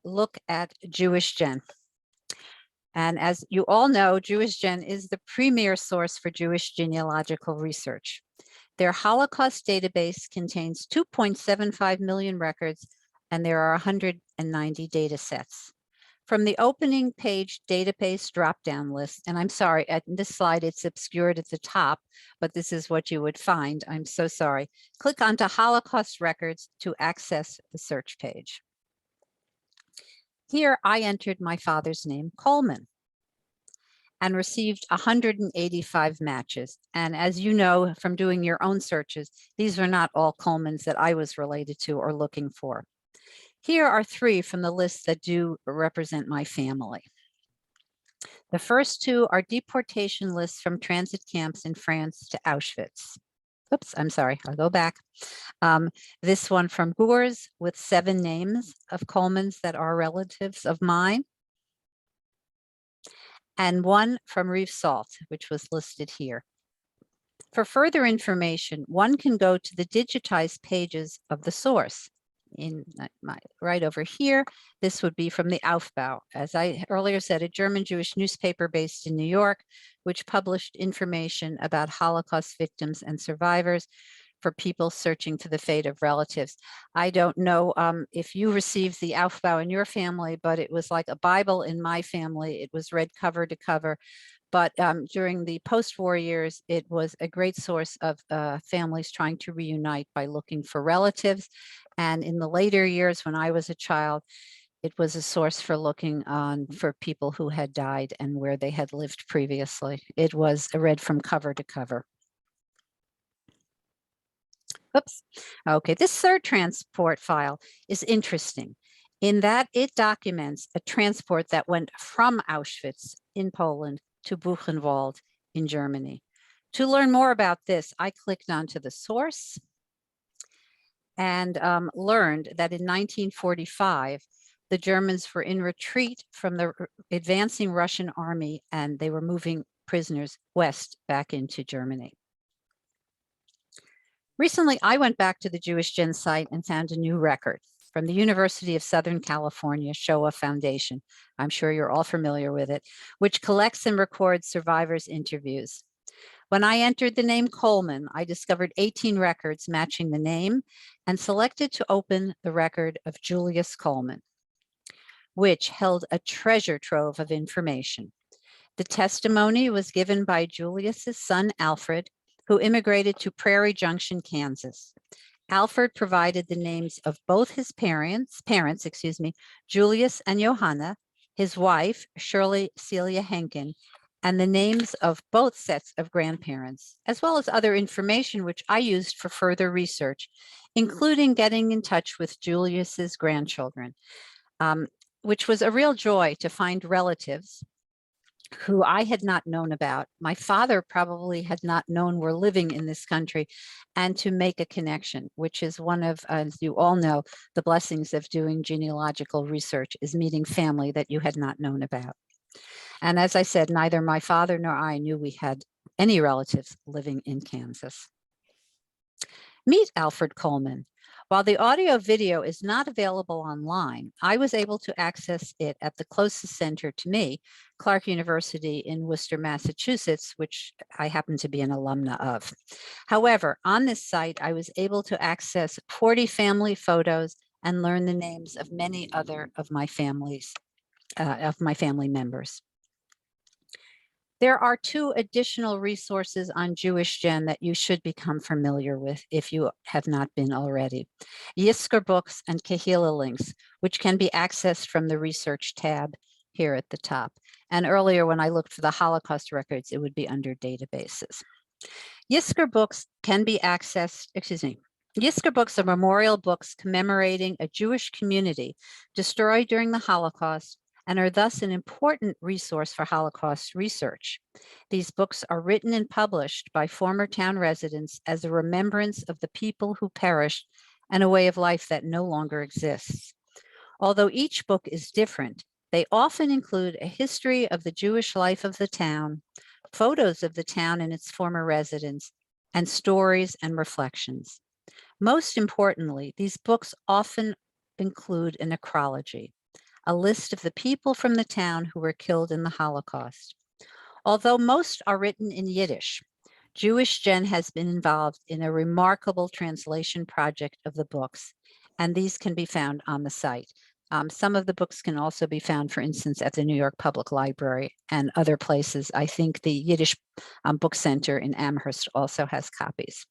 look at Jewish Gen. And as you all know, Jewish Gen is the premier source for Jewish genealogical research. Their Holocaust database contains 2.75 million records, and there are 190 data sets. From the opening page database drop-down list, and I'm sorry, at this slide it's obscured at the top, but this is what you would find. I'm so sorry. Click onto Holocaust records to access the search page. Here I entered my father's name, Kohlman, and received 185 matches. And as you know from doing your own searches, these are not all Kohlmans that I was related to or looking for. Here are 3 from the list that do represent my family. The first 2 are deportation lists from transit camps in France to Auschwitz. Oops, I'm sorry, I'll go back. This one from Gurs with 7 names of Kohlmans that are relatives of mine. And one from Reef Salt, which was listed here. For further information, one can go to the digitized pages of the source. In right over here, this would be from the Aufbau. As I earlier said, a German Jewish newspaper based in New York, which published information about Holocaust victims and survivors for people searching for the fate of relatives. I don't know if you received the Aufbau in your family, but it was like a Bible in my family. It was read cover to cover. But during the post-war years, it was a great source of families trying to reunite by looking for relatives. And in the later years, when I was a child, it was a source for looking on for people who had died and where they had lived previously. It was read from cover to cover. Oops. Okay, this third transport file is interesting in that it documents a transport that went from Auschwitz in Poland to Buchenwald in Germany. To learn more about this, I clicked onto the source and learned that in 1945, the Germans were in retreat from the advancing Russian army, and they were moving prisoners west back into Germany. Recently, I went back to the Jewish Gen site and found a new record from the University of Southern California Shoah Foundation. I'm sure you're all familiar with it, which collects and records survivors' interviews. When I entered the name Kohlman, I discovered 18 records matching the name and selected to open the record of Julius Kohlman, which held a treasure trove of information. The testimony was given by Julius's son, Alfred, who immigrated to Prairie Junction, Kansas. Alfred provided the names of both his parents, Julius and Johanna, his wife, Shirley Celia Henkin, and the names of both sets of grandparents, as well as other information which I used for further research, including getting in touch with Julius's grandchildren, which was a real joy to find relatives who I had not known about. My father probably had not known were living in this country, and to make a connection, which is one of, as you all know, the blessings of doing genealogical research, is meeting family that you had not known about. And as I said, neither my father nor I knew we had any relatives living in Kansas. Meet Alfred Kohlman. While the audio video is not available online, I was able to access it at the closest center to me, Clark University in Worcester, Massachusetts, which I happen to be an alumna of. However, on this site, I was able to access 40 family photos and learn the names of many other of my family members. There are 2 additional resources on Jewish Gen that you should become familiar with if you have not been already. Yizkor Books and Kehillah Links, which can be accessed from the research tab here at the top. And earlier when I looked for the Holocaust records, it would be under databases. Yizkor Books can be accessed, Yizkor Books are memorial books commemorating a Jewish community destroyed during the Holocaust, and are thus an important resource for Holocaust research. These books are written and published by former town residents as a remembrance of the people who perished and a way of life that no longer exists. Although each book is different, they often include a history of the Jewish life of the town, photos of the town and its former residents, and stories and reflections. Most importantly, these books often include a necrology, a list of the people from the town who were killed in the Holocaust. Although most are written in Yiddish, Jewish Gen has been involved in a remarkable translation project of the books, and these can be found on the site. Some of the books can also be found, for instance, at the New York Public Library and other places. I think the Yiddish Book Center in Amherst also has copies.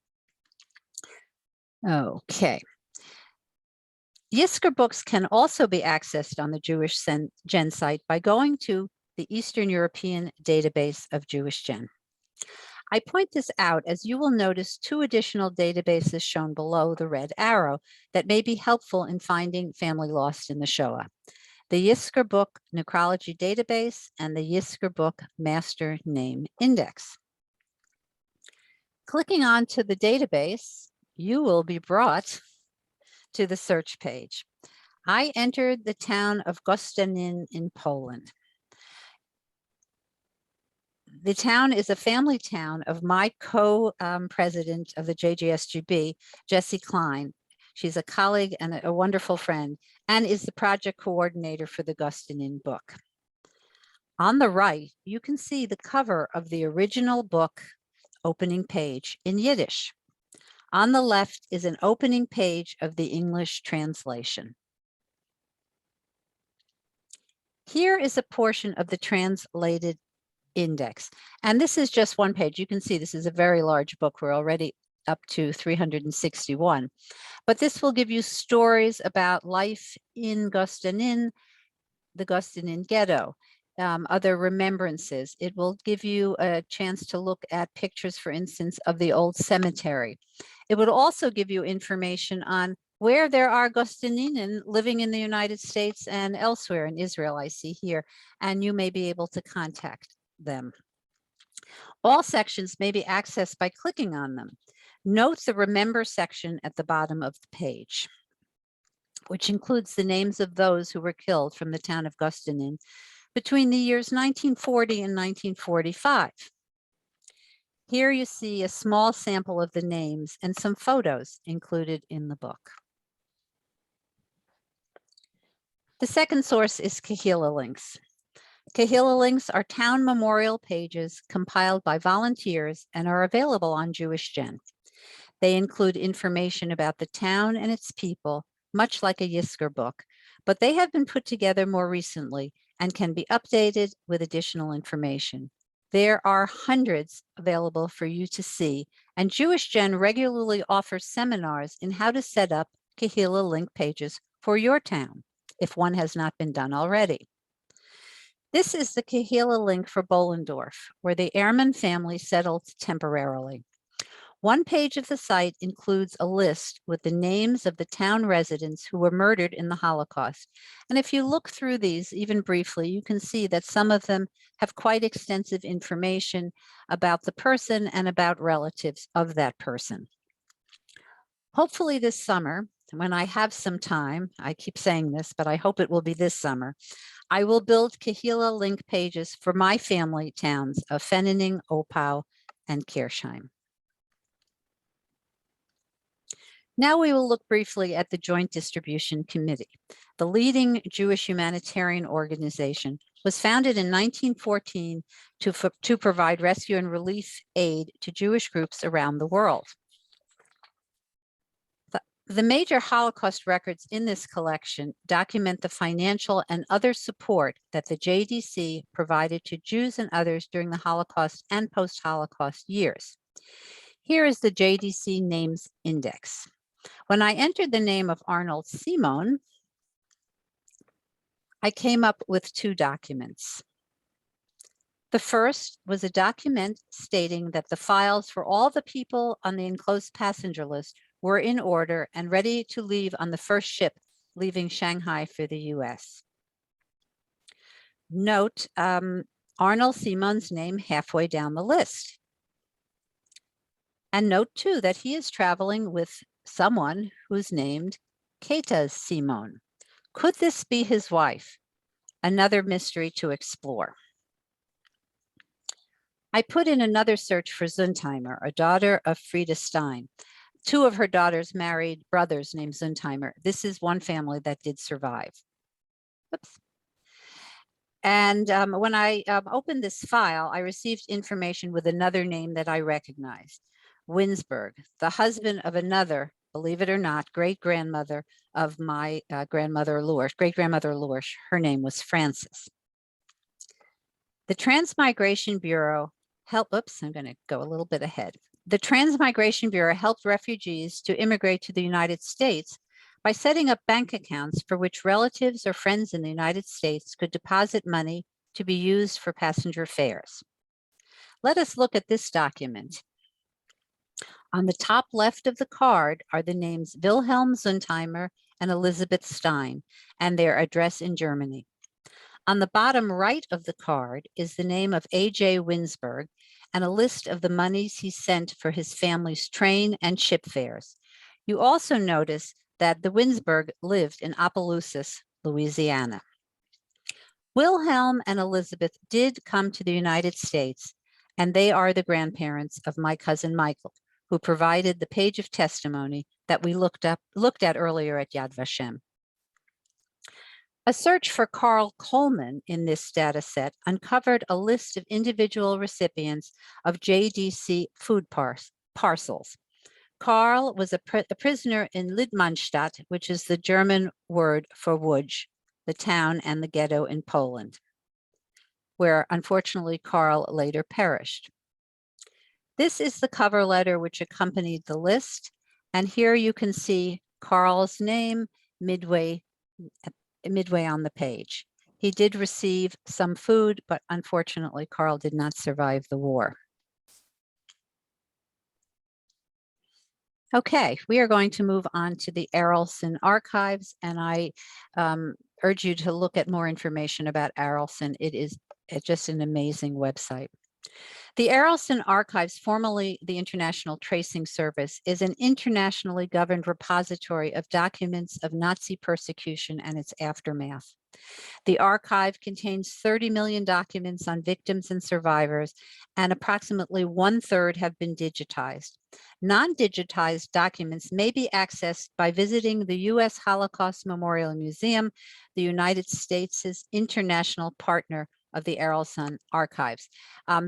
Okay. Yizkor Books can also be accessed on the Jewish Gen site by going to the Eastern European database of Jewish Gen. I point this out as you will notice 2 additional databases shown below the red arrow that may be helpful in finding family lost in the Shoah: the Yizkor Book Necrology Database and the Yizkor Book Master Name Index. Clicking onto the database, you will be brought to the search page. I entered the town of Gostynin in Poland. The town is a family town of my co-president of the JGSGB, Jessie Klein. She's a colleague and a wonderful friend, and is the project coordinator for the Gostynin book. On the right, you can see the cover of the original book opening page in Yiddish. On the left is an opening page of the English translation. Here is a portion of the translated index, and this is just one page. You can see this is a very large book. We're already up to 361, but this will give you stories about life in Gostynin, the Gostynin ghetto, other remembrances. It will give you a chance to look at pictures, for instance, of the old cemetery. It would also give you information on where there are Gostynin living in the United States and elsewhere in Israel, I see here, and you may be able to contact them. All sections may be accessed by clicking on them. Note the Remember section at the bottom of the page, which includes the names of those who were killed from the town of Gostynin between the years 1940 and 1945. Here you see a small sample of the names and some photos included in the book. The second source is Kehillah Links. Kehillah Links are town memorial pages compiled by volunteers and are available on Jewish Gen. They include information about the town and its people, much like a Yizkor book, but they have been put together more recently and can be updated with additional information. There are hundreds available for you to see, and Jewish Gen regularly offers seminars in how to set up Kehillah link pages for your town, if one has not been done already. This is the Kahila link for Bollendorf, where the Ehrman family settled temporarily. One page of the site includes a list with the names of the town residents who were murdered in the Holocaust. And if you look through these even briefly, you can see that some of them have quite extensive information about the person and about relatives of that person. Hopefully this summer, when I have some time, I keep saying this, but I hope it will be this summer, I will build Kahila link pages for my family towns of Fenning, Opau, and Kirchheim. Now we will look briefly at the Joint Distribution Committee. The leading Jewish humanitarian organization was founded in 1914 to provide rescue and relief aid to Jewish groups around the world. The major Holocaust records in this collection document the financial and other support that the JDC provided to Jews and others during the Holocaust and post-Holocaust years. Here is the JDC Names Index. When I entered the name of Arnold Simon, I came up with two documents. The first was a document stating that the files for all the people on the enclosed passenger list were in order and ready to leave on the first ship leaving Shanghai for the US. Note Arnold Simon's name halfway down the list. And note too that he is traveling with someone who's named Keta Simon. Could this be his wife? Another mystery to explore. I put in another search for Zundheimer, a daughter of Frida Stein. Two of her daughters married brothers named Zundheimer. This is one family that did survive. Oops. And when I opened this file, I received information with another name that I recognized, Winsberg, the husband of another, believe it or not, great-grandmother of my great-grandmother Lurch. Her name was Frances. The Transmigration Bureau helped, I'm going to go a little bit ahead. The Transmigration Bureau helped refugees to immigrate to the United States by setting up bank accounts for which relatives or friends in the United States could deposit money to be used for passenger fares. Let us look at this document. On the top left of the card are the names Wilhelm Zundheimer and Elizabeth Stein and their address in Germany. On the bottom right of the card is the name of A.J. Winsberg and a list of the monies he sent for his family's train and ship fares. You also notice that the Winsberg lived in Opelousas, Louisiana. Wilhelm and Elizabeth did come to the United States, and they are the grandparents of my cousin Michael, who provided the page of testimony that we looked at earlier at Yad Vashem. A search for Carl Kohlman in this data set uncovered a list of individual recipients of JDC food parcels. Carl was a prisoner in Liedmannstadt, which is the German word for Łódź, the town and the ghetto in Poland, where unfortunately Carl later perished. This is the cover letter which accompanied the list, and here you can see Carl's name midway on the page. He did receive some food, but unfortunately Carl did not survive the war. Okay, we are going to move on to the Arolsen archives, and I urge you to look at more information about Arolsen. It is just an amazing website. The Arolsen Archives, formerly the International Tracing Service, is an internationally governed repository of documents of Nazi persecution and its aftermath. The archive contains 30 million documents on victims and survivors, and approximately 1/3 have been digitized. Non-digitized documents may be accessed by visiting the U.S. Holocaust Memorial Museum, the United States' international partner of the Arolsen Archives.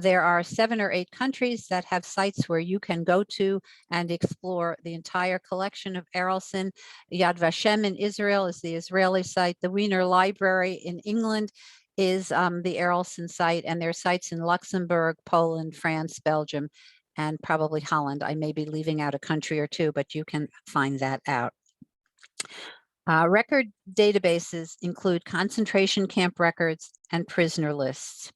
There are 7 or 8 countries that have sites where you can go to and explore the entire collection of Arolsen. Yad Vashem in Israel is the Israeli site. The Wiener Library in England is the Arolsen site, and there are sites in Luxembourg, Poland, France, Belgium, and probably Holland. I may be leaving out a country or two, but you can find that out. Record databases include concentration camp records and prisoner lists.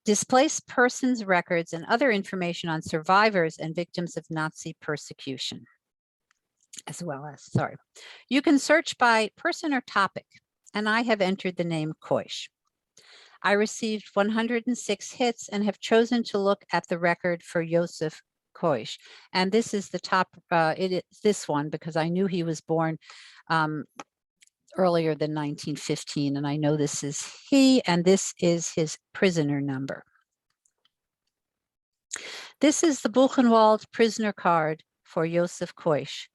Displaced persons records and other information on survivors and victims of Nazi persecution, as well as, you can search by person or topic, and I have entered the name Koish. I received 106 hits and have chosen to look at the record for Joseph Koish. And this is the top, it is this one because I knew he was born earlier than 1915, and I know this is he, and this is his prisoner number. This is the Buchenwald prisoner card for Joseph Koish,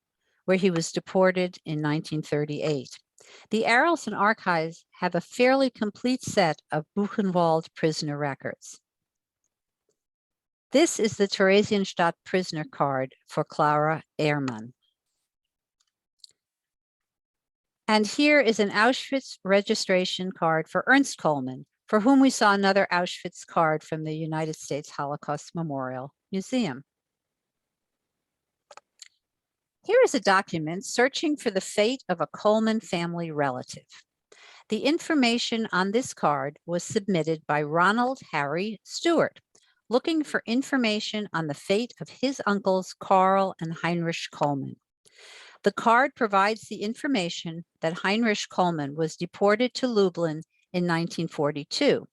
where he was deported in 1938. The Arlson archives have a fairly complete set of Buchenwald prisoner records. This is the Theresienstadt prisoner card for Clara Ehrmann. And here is an Auschwitz registration card for Ernst Kohlman, for whom we saw another Auschwitz card from the United States Holocaust Memorial Museum. Here is a document searching for the fate of a Kohlman family relative. The information on this card was submitted by Ronald Harry Stewart, looking for information on the fate of his uncles Karl and Heinrich Kohlman. The card provides the information that Heinrich Kohlman was deported to Lublin in 1942.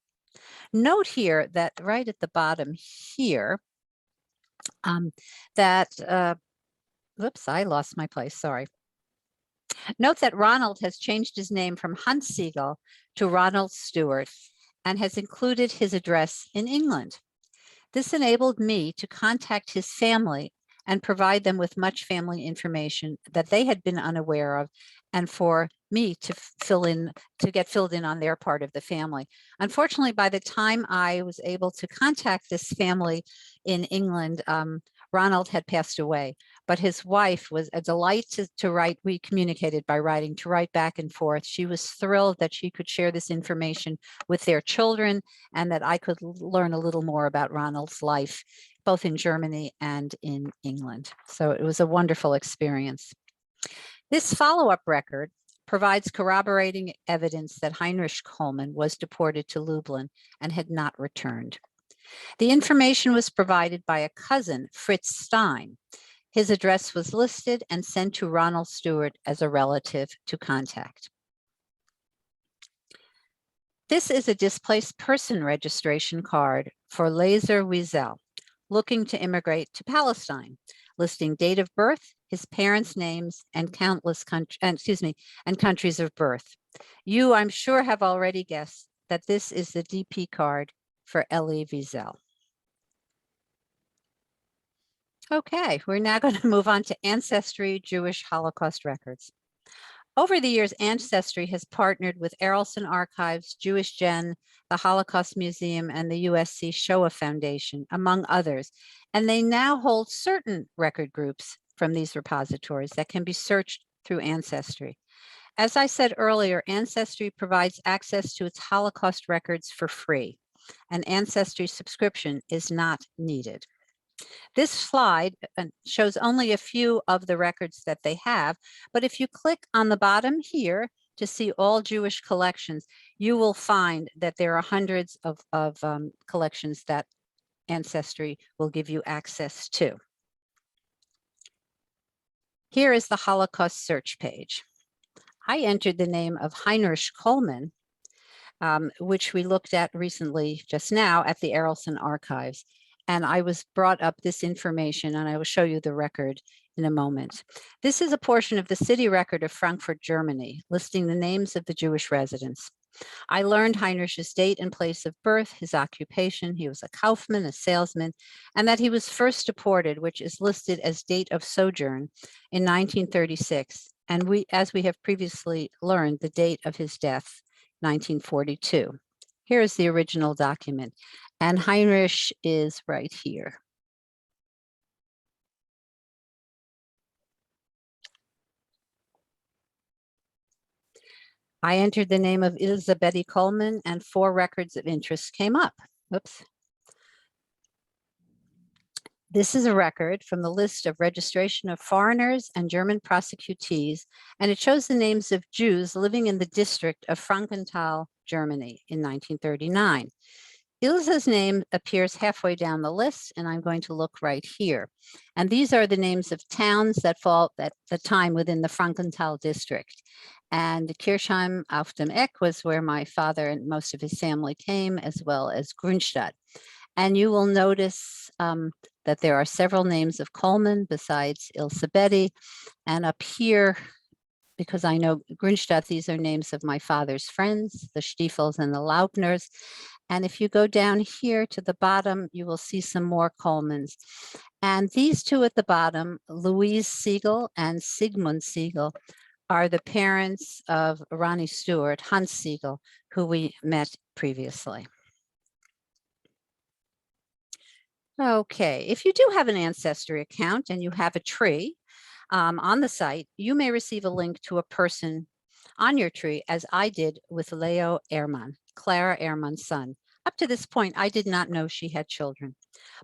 Note here that right at the bottom here, whoops, I lost my place, sorry. Note that Ronald has changed his name from Hans Siegel to Ronald Stewart and has included his address in England. This enabled me to contact his family and provide them with much family information that they had been unaware of, and for me to get filled in on their part of the family. Unfortunately, by the time I was able to contact this family in England, Ronald had passed away, but his wife was a delight to write. We communicated by writing, to write back and forth. She was thrilled that she could share this information with their children and that I could learn a little more about Ronald's life, both in Germany and in England. So it was a wonderful experience. This follow-up record provides corroborating evidence that Heinrich Kohlman was deported to Lublin and had not returned. The information was provided by a cousin, Fritz Stein. His address was listed and sent to Ronald Stewart as a relative to contact. This is a displaced person registration card for Lazer Wiesel, looking to immigrate to Palestine, listing date of birth, his parents' names, and countless countries of birth. You, I'm sure, have already guessed that this is the DP card for Elie Wiesel. Okay, we're now going to move on to Ancestry Jewish Holocaust Records. Over the years, Ancestry has partnered with Arlson Archives, Jewish Gen, the Holocaust Museum, and the USC Shoah Foundation, among others, and they now hold certain record groups from these repositories that can be searched through Ancestry. As I said earlier, Ancestry provides access to its Holocaust records for free. An Ancestry subscription is not needed. This slide shows only a few of the records that they have, but if you click on the bottom here to see all Jewish collections, you will find that there are hundreds of collections that Ancestry will give you access to. Here is the Holocaust search page. I entered the name of Heinrich Kohlman, which we looked at recently just now at the Arlson Archives. And I was brought up this information, and I will show you the record in a moment. This is a portion of the city record of Frankfurt, Germany, listing the names of the Jewish residents. I learned Heinrich's date and place of birth, his occupation, he was a Kaufman, a salesman, and that he was first deported, which is listed as date of sojourn in 1936. And as we have previously learned, the date of his death, 1942. Here is the original document. And Heinrich is right here. I entered the name of Elisabeth Kohlman and 4 records of interest came up. Oops. This is a record from the list of registration of foreigners and German prosecutees, and it shows the names of Jews living in the district of Frankenthal, Germany in 1939. Ilse's name appears halfway down the list, and I'm going to look right here. And these are the names of towns that fall at the time within the Frankenthal district. And Kirchheim auf dem Eck was where my father and most of his family came, as well as Grünstadt. And you will notice that there are several names of Kohlman besides Ilse Betty. And up here, because I know Grünstadt, these are names of my father's friends, the Stiefels and the Laubners. And if you go down here to the bottom, you will see some more Kohlmans. And these two at the bottom, Louise Siegel and Sigmund Siegel, are the parents of Ronnie Stewart, Hans Siegel, who we met previously. Okay, if you do have an Ancestry account and you have a tree on the site, you may receive a link to a person on your tree, as I did with Leo Ehrmann, Clara Ehrmann's son. Up to this point, I did not know she had children,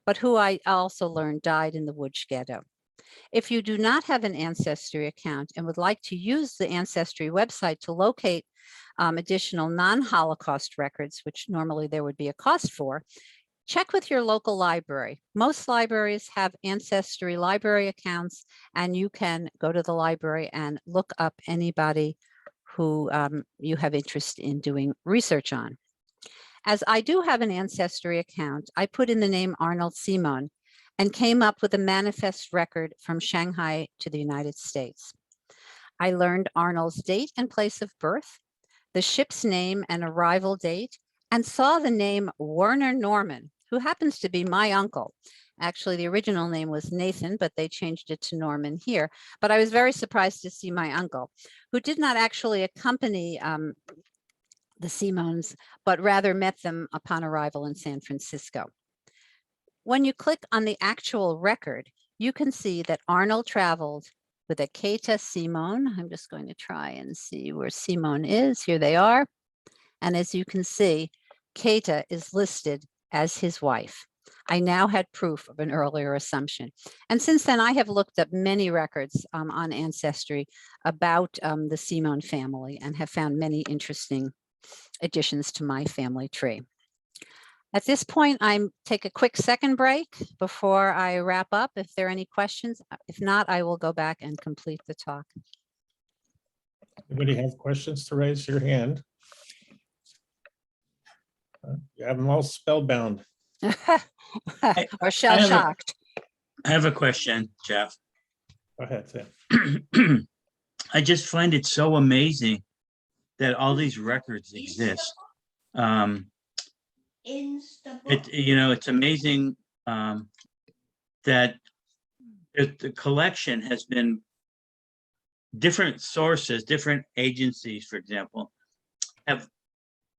but who I also learned died in the Łódź ghetto. If you do not have an Ancestry account and would like to use the Ancestry website to locate additional non-Holocaust records, which normally there would be a cost for, check with your local library. Most libraries have Ancestry library accounts, and you can go to the library and look up anybody who you have interest in doing research on. As I do have an Ancestry account, I put in the name Arnold Simon and came up with a manifest record from Shanghai to the United States. I learned Arnold's date and place of birth, the ship's name and arrival date, and saw the name Werner Norman, who happens to be my uncle. Actually, the original name was Nathan, but they changed it to Norman here. But I was very surprised to see my uncle, who did not actually accompany the Simons, but rather met them upon arrival in San Francisco. When you click on the actual record, you can see that Arnold traveled with a Keta Simon. I'm just going to try and see where Simon is. Here they are. And as you can see, Keta is listed as his wife. I now had proof of an earlier assumption. And since then, I have looked up many records on Ancestry about the Simon family and have found many interesting additions to my family tree. At this point, take a quick second break before I wrap up. If there are any questions, if not, I will go back and complete the talk. Anybody have questions to raise your hand? You have them all spellbound. Or shell shocked. I have a question, Jeff. Go ahead, Sam. I just find it so amazing that all these records exist. It's amazing that the collection has been different sources, different agencies, for example, have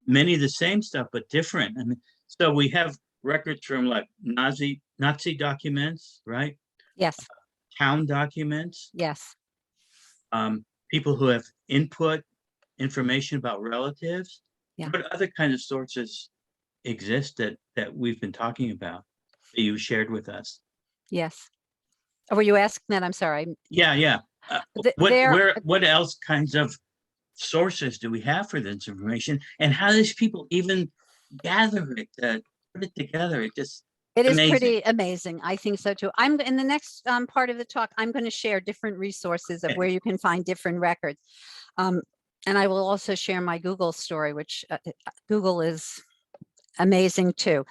many of the same stuff, but different. I mean, so we have records from like Nazi documents, right? Yes. Town documents. Yes. People who have input information about relatives. Yeah. What other kinds of sources exist that we've been talking about that you shared with us? Yes. Were you asking that? I'm sorry. Yeah. What else kinds of sources do we have for this information, and how do these people even gather it, put it together? It is pretty amazing. I think so too. I'm in the next part of the talk, I'm going to share different resources of where you can find different records. And I will also share my Google story, which Google is amazing too.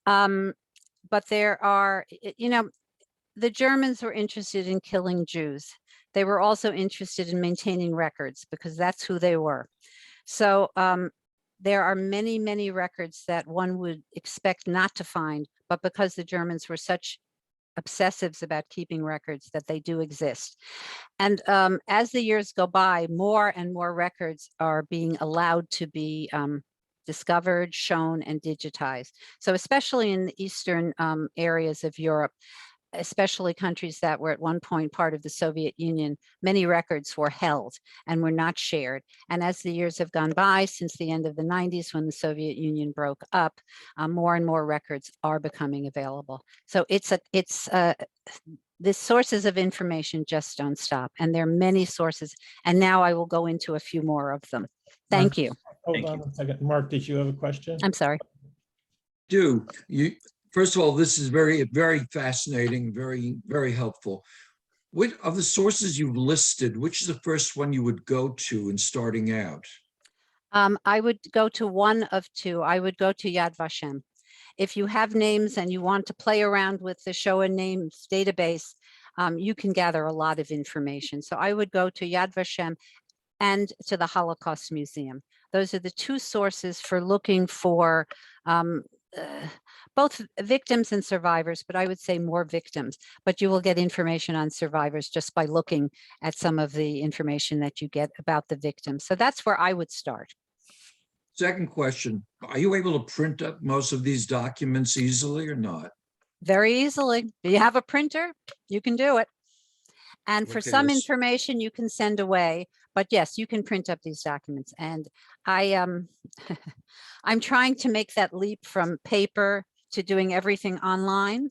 But there are, the Germans were interested in killing Jews. They were also interested in maintaining records because that's who they were. So there are many, many records that one would expect not to find, but because the Germans were such obsessives about keeping records, that they do exist. And as the years go by, more and more records are being allowed to be discovered, shown, and digitized. So especially in the eastern areas of Europe, especially countries that were at one point part of the Soviet Union, many records were held and were not shared. And as the years have gone by since the end of the 90s, when the Soviet Union broke up, more and more records are becoming available. So the sources of information just don't stop. And there are many sources. And now I will go into a few more of them. Thank you. Hold Thank on you. a second. Mark, did you have a question? I'm sorry. First of all, this is very, very fascinating, very, very helpful. What of the sources you've listed, which is the first one you would go to in starting out? I would go to one of two. I would go to Yad Vashem. If you have names and you want to play around with the Shoah names database, you can gather a lot of information. So I would go to Yad Vashem and to the Holocaust Museum. Those are the two sources for looking for both victims and survivors, but I would say more victims. But you will get information on survivors just by looking at some of the information that you get about the victims. So that's where I would start. Second question, are you able to print up most of these documents easily or not? Very easily. If you have a printer, you can do it. And for Okay, some yes. information you can send away, but yes, you can print up these documents. And I'm trying to make that leap from paper to doing everything online.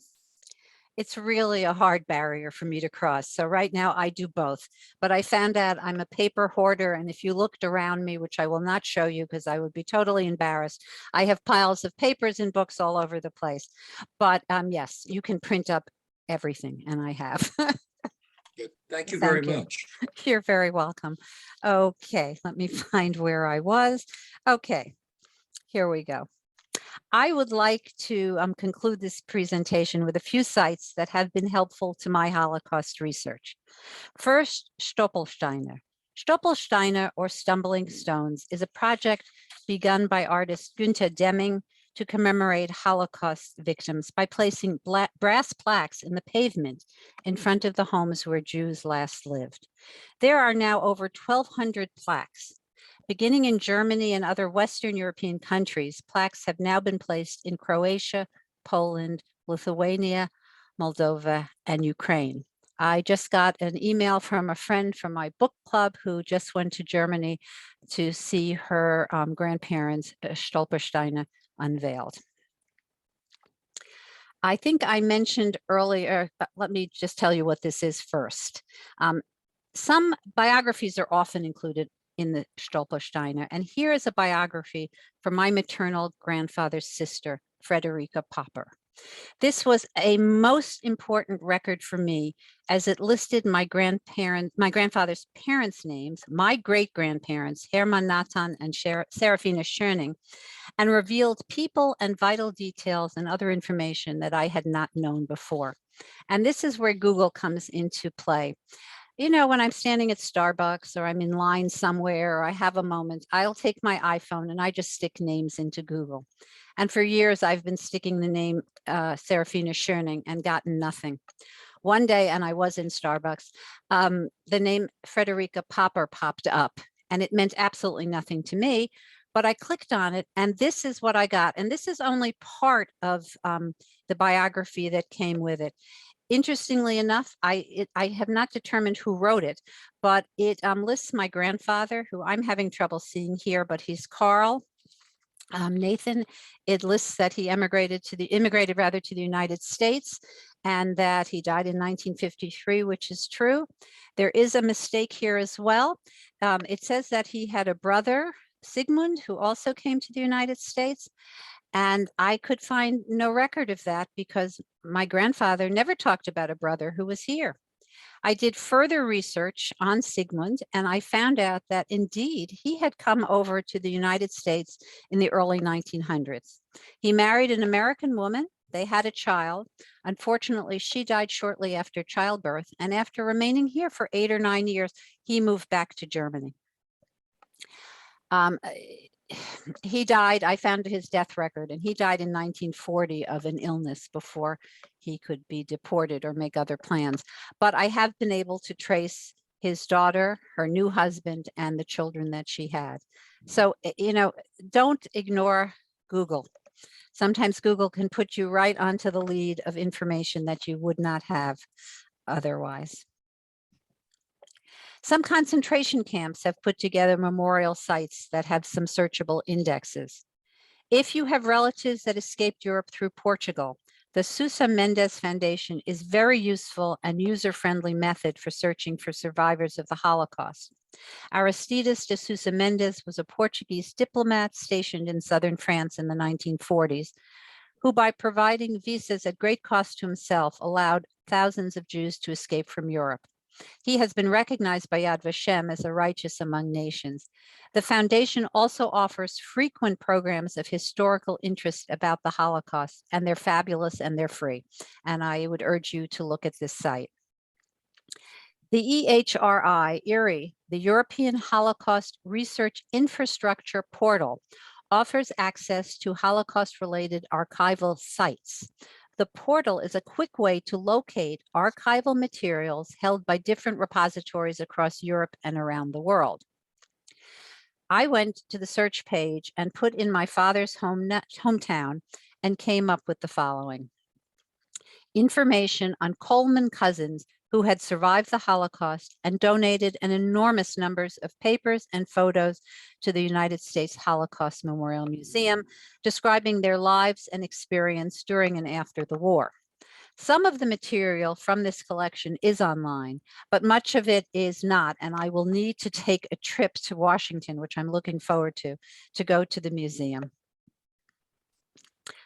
It's really a hard barrier for me to cross. So right now I do both, but I found out I'm a paper hoarder. And if you looked around me, which I will not show you because I would be totally embarrassed, I have piles of papers and books all over the place. But yes, you can print up everything, and I have. Good. Thank you very Thank you. much. You're very welcome. Okay, let me find where I was. Okay, here we go. I would like to conclude this presentation with a few sites that have been helpful to my Holocaust research. First, Stoppelsteiner. Stoppelsteiner, or Stumbling Stones, is a project begun by artist Günther Deming to commemorate Holocaust victims by placing brass plaques in the pavement in front of the homes where Jews last lived. There are now over 1,200 plaques. Beginning in Germany and other Western European countries, plaques have now been placed in Croatia, Poland, Lithuania, Moldova, and Ukraine. I just got an email from a friend from my book club who just went to Germany to see her grandparents, Stolpersteine, unveiled. I think I mentioned earlier, let me just tell you what this is first. Some biographies are often included in the Stolpersteiner, and here is a biography from my maternal grandfather's sister, Frederica Popper. This was a most important record for me as it listed my grandfather's parents' names, my great-grandparents, Hermann Nathan and Serafina Schöning, and revealed people and vital details and other information that I had not known before. And this is where Google comes into play. You know, when I'm standing at Starbucks or I'm in line somewhere or I have a moment, I'll take my iPhone and I just stick names into Google. And for years, I've been sticking the name Serafina Schöning and gotten nothing. One day, and I was in Starbucks, the name Frederica Popper popped up, and it meant absolutely nothing to me, but I clicked on it, and this is what I got. And this is only part of the biography that came with it. Interestingly enough, I have not determined who wrote it, but it lists my grandfather, who I'm having trouble seeing here, but he's Carl Nathan. It lists that he immigrated to the United States, and that he died in 1953, which is true. There is a mistake here as well. It says that he had a brother, Sigmund, who also came to the United States. And I could find no record of that because my grandfather never talked about a brother who was here. I did further research on Sigmund, and I found out that indeed he had come over to the United States in the early 1900s. He married an American woman. They had a child. Unfortunately, she died shortly after childbirth. And after remaining here for 8 or 9 years, he moved back to Germany. He died, I found his death record, and he died in 1940 of an illness before he could be deported or make other plans. But I have been able to trace his daughter, her new husband, and the children that she had. So, you know, don't ignore Google. Sometimes Google can put you right onto the lead of information that you would not have otherwise. Some concentration camps have put together memorial sites that have some searchable indexes. If you have relatives that escaped Europe through Portugal, the Sousa Mendes Foundation is very useful and user-friendly method for searching for survivors of the Holocaust. Aristides de Sousa Mendes was a Portuguese diplomat stationed in southern France in the 1940s, who by providing visas at great cost to himself allowed thousands of Jews to escape from Europe. He has been recognized by Yad Vashem as a righteous among nations. The foundation also offers frequent programs of historical interest about the Holocaust, and they're fabulous and they're free. And I would urge you to look at this site. The EHRI, ERI, the European Holocaust Research Infrastructure Portal, offers access to Holocaust-related archival sites. The portal is a quick way to locate archival materials held by different repositories across Europe and around the world. I went to the search page and put in my father's hometown and came up with the following. Information on Kohlman cousins who had survived the Holocaust and donated an enormous numbers of papers and photos to the United States Holocaust Memorial Museum, describing their lives and experience during and after the war. Some of the material from this collection is online, but much of it is not, and I will need to take a trip to Washington, which I'm looking forward to go to the museum.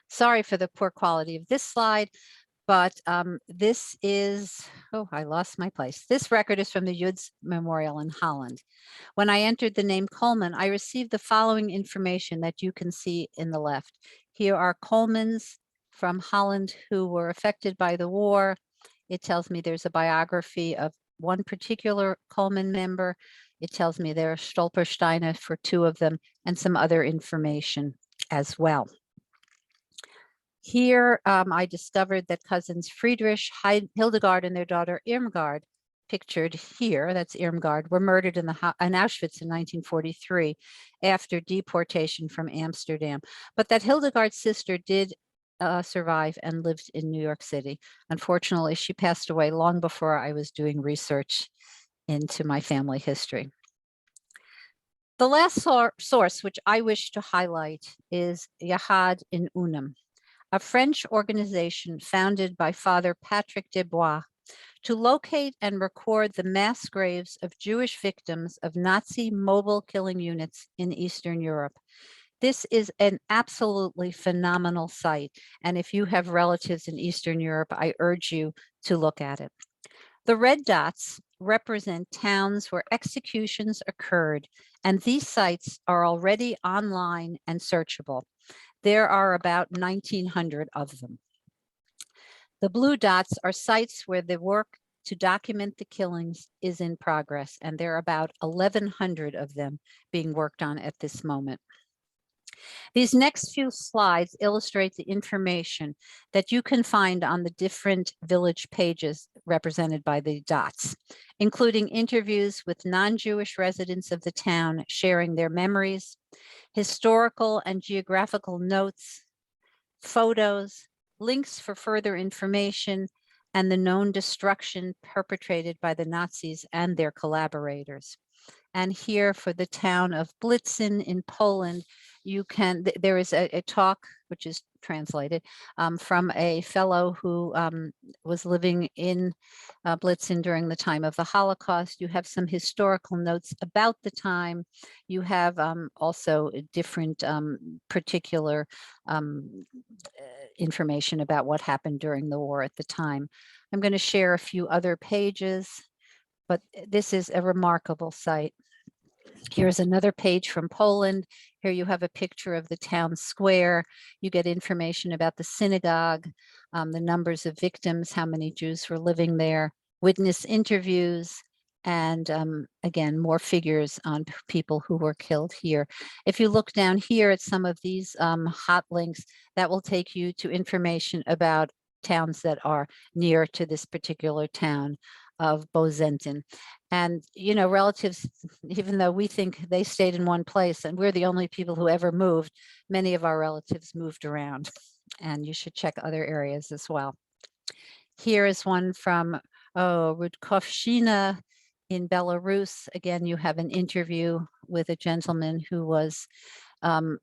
Sorry for the poor quality of this slide, but this is, oh, I lost my place. This record is from the Yuds Memorial in Holland. When I entered the name Kohlman, I received the following information that you can see in the left. Here are Kohlmans from Holland who were affected by the war. It tells me there's a biography of one particular Kohlman member. It tells me there are Stolpersteine for 2 of them and some other information as well. Here, I discovered that cousins Friedrich, Hildegard, and their daughter Irmgard, pictured here, that's Irmgard, were murdered in Auschwitz in 1943 after deportation from Amsterdam. But that Hildegard's sister did survive and lived in New York City. Unfortunately, she passed away long before I was doing research into my family history. The last source which I wish to highlight is Yahad in Unum, a French organization founded by Father Patrick Desbois to locate and record the mass graves of Jewish victims of Nazi mobile killing units in Eastern Europe. This is an absolutely phenomenal site, and if you have relatives in Eastern Europe, I urge you to look at it. The red dots represent towns where executions occurred, and these sites are already online and searchable. There are about 1,900 of them. The blue dots are sites where the work to document the killings is in progress, and there are about 1,100 of them being worked on at this moment. These next few slides illustrate the information that you can find on the different village pages represented by the dots, including interviews with non-Jewish residents of the town sharing their memories, historical and geographical notes, photos, links for further information, and the known destruction perpetrated by the Nazis and their collaborators. And here for the town of Blitzen in Poland, you can, there is a talk, which is translated, from a fellow who was living in Blitzen during the time of the Holocaust. You have some historical notes about the time. You have also different particular information about what happened during the war at the time. I'm going to share a few other pages, but this is a remarkable site. Here's another page from Poland. Here you have a picture of the town square. You get information about the synagogue, the numbers of victims, how many Jews were living there, witness interviews, and again, more figures on people who were killed here. If you look down here at some of these hot links, that will take you to information about towns that are near to this particular town of Bozentin. And, you know, relatives, even though we think they stayed in one place and we're the only people who ever moved, many of our relatives moved around, and you should check other areas as well. Here is one from Rudkovshina in Belarus. Again, you have an interview with a gentleman who was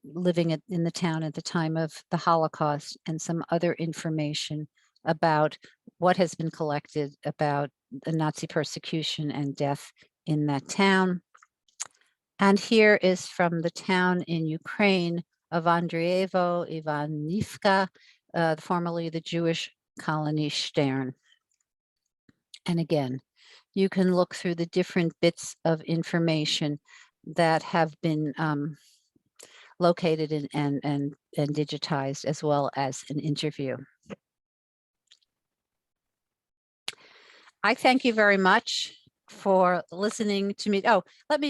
living in the town at the time of the Holocaust, and some other information about what has been collected about the Nazi persecution and death in that town. And here is from the town in Ukraine of Andreevo Ivanivka, formerly the Jewish colony Stern. And again, you can look through the different bits of information that have been located and digitized, as well as an interview. I thank you very much for listening to me. Oh,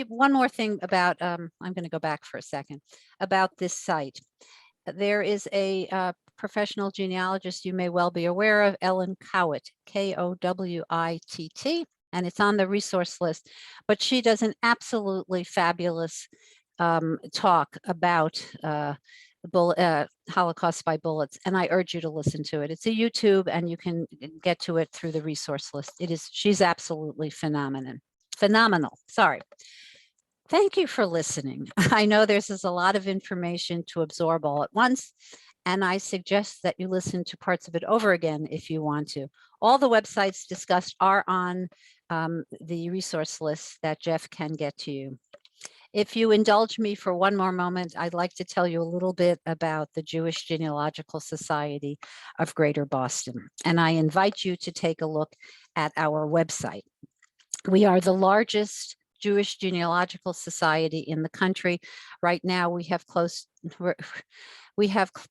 one more thing about, I'm going to go back for a second, about this site. There is a professional genealogist you may well be aware of, Ellen Kowitt, Kowitt, and it's on the resource list, but she does an absolutely fabulous talk about Holocaust by bullets, and I urge you to listen to it. It's a YouTube, and you can get to it through the resource list. She's absolutely phenomenal. Sorry. Thank you for listening. I know there's a lot of information to absorb all at once, and I suggest that you listen to parts of it over again if you want to. All the websites discussed are on the resource list that Jeff can get to you. If you indulge me for one more moment, I'd like to tell you a little bit about the Jewish Genealogical Society of Greater Boston, and I invite you to take a look at our website. We are the largest Jewish genealogical society in the country. Right now, we have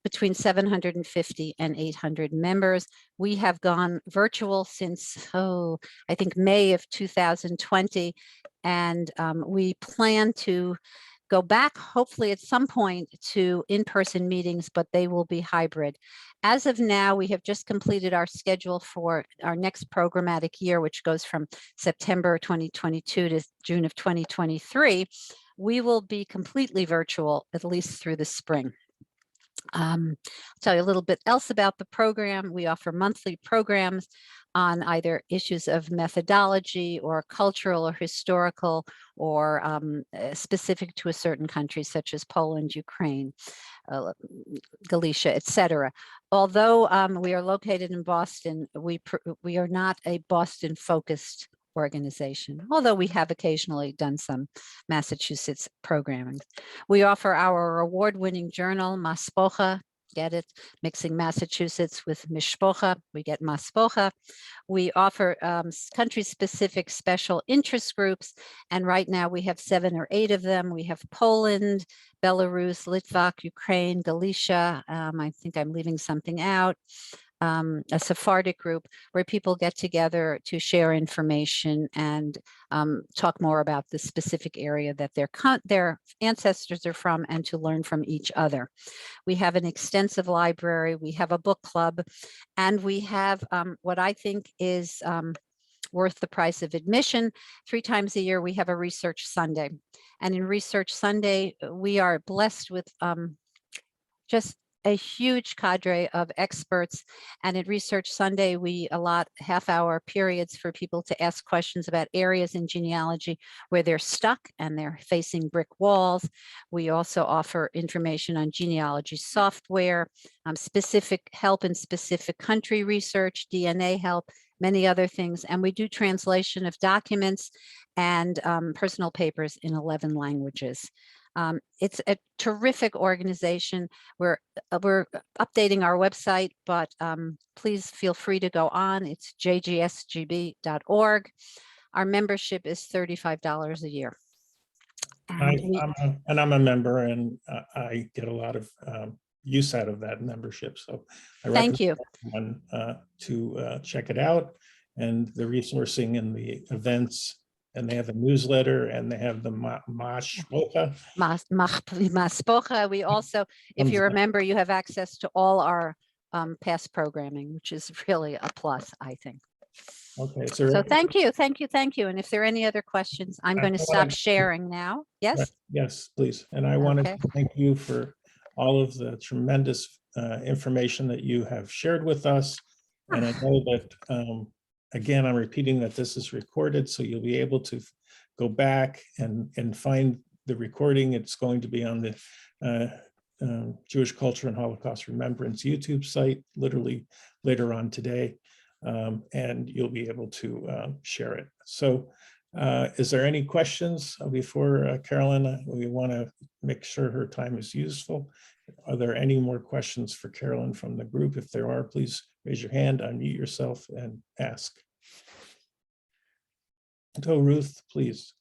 between 750 and 800 members. We have gone virtual since, I think May of 2020. And we plan to go back, hopefully at some point, to in-person meetings, but they will be hybrid. As of now, we have just completed our schedule for our next programmatic year, which goes from September 2022 to June of 2023. We will be completely virtual, at least through the spring. I'll tell you a little bit else about the program. We offer monthly programs on either issues of methodology or cultural or historical or specific to a certain country, such as Poland, Ukraine, Galicia, etc. Although we are located in Boston, we are not a Boston-focused organization, although we have occasionally done some Massachusetts programming. We offer our award-winning journal, Maspocha, get it, mixing Massachusetts with Mishpocha, we get Maspocha. We offer country-specific special interest groups, and right now we have 7 or 8 of them. We have Poland, Belarus, Litvak, Ukraine, Galicia. I think I'm leaving something out. A Sephardic group where people get together to share information and talk more about the specific area that their ancestors are from, and to learn from each other. We have an extensive library, we have a book club, and we have what I think is worth the price of admission. 3 times a year, we have a Research Sunday. And in Research Sunday, we are blessed with just a huge cadre of experts. And at Research Sunday, we allot half-hour periods for people to ask questions about areas in genealogy where they're stuck and they're facing brick walls. We also offer information on genealogy software, specific help in specific country research, DNA help, many other things. And we do translation of documents and personal papers in 11 languages. It's a terrific organization. We're updating our website, but please feel free to go on. It's jgsgb.org. Our membership is $35 a year. I'm a member, and I get a lot of use out of that membership. So I thank you. Everyone to check it out, and the resourcing and the events. And they have a newsletter, and they have the Maspocha. Maspocha. We also, if you're a member, you have access to all our past programming, which is really a plus, I think. Okay, So thank you, thank you, thank you. And if there are any other questions, I'm I going to wanna- stop sharing now. Yes? Yes, please. And I want Okay. to thank you for all of the tremendous information that you have shared with us. And I know that, again, I'm repeating that this is recorded, so you'll be able to go back and find the recording. It's going to be on the Jewish Culture and Holocaust Remembrance YouTube site, literally later on today. And you'll be able to share it. So is there any questions before Carolyn? We want to make sure her time is useful. Are there any more questions for Carolyn from the group? If there are, please raise your hand, unmute yourself and ask. Go, Ruth, please.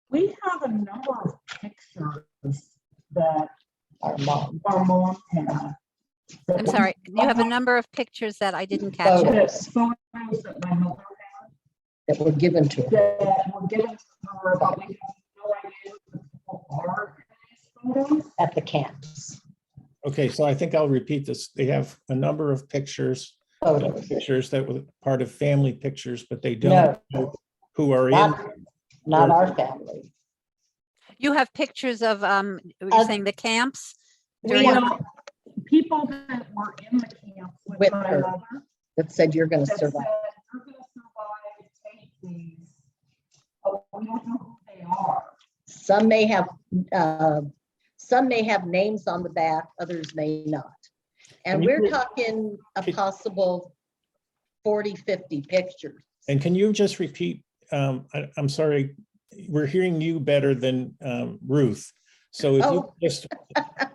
We have a number of pictures that our mom had. I'm sorry, you have a number of pictures that I didn't catch. it. Photos that my mother had that were given to her. that were given to her, but we have no idea who the people are in these photos. At the camps. Okay, so I think I'll repeat this. They have a number of pictures that were part of family pictures, but they don't know who are in. Not our family. You have pictures of, you're saying the camps? We During- have People that were in the camp with my her. mother that said you're going to that said, survive. "You're gonna survive, take these." Oh, we don't know who they are. Some may have names on the back, others may not. And Can you we're put- talking a possible 40, 50 pictures. And can you just repeat, I'm sorry, we're hearing you better than Ruth. So if you Oh. just. for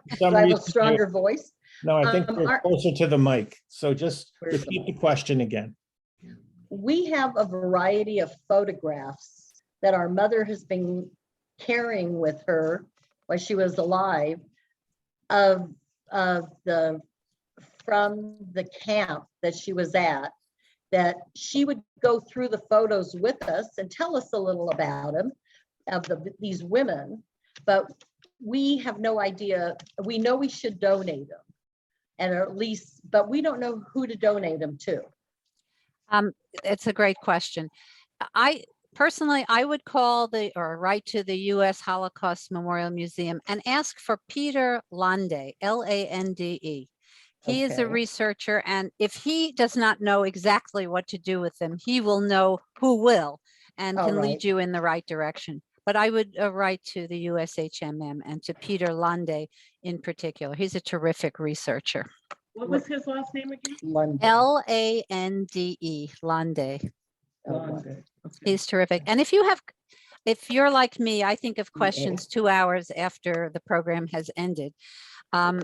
Do some I have a reason, stronger voice? No, I think you're our- closer to the mic. So just Where's the repeat the question again. We have a variety of photographs that our mother has been carrying with her while she was alive of from the camp that she was at, that she would go through the photos with us and tell us a little about them, of these women, but we have no idea. We know we should donate them, and at least, but we don't know who to donate them to. It's a great question. I personally, I would call or write to the U.S. Holocaust Memorial Museum and ask for Peter Lande, Lande. He is a Okay. researcher, and if he does not know exactly what to do with them, he will know who will and All can right. lead you in the right direction. But I would write to the USHMM and to Peter Lande in particular. He's a terrific researcher. What was his last name again? London. Lande, Lande. Oh, Lande. Okay. He's terrific. And if you're like me, I think of questions 2 hours after the program has ended.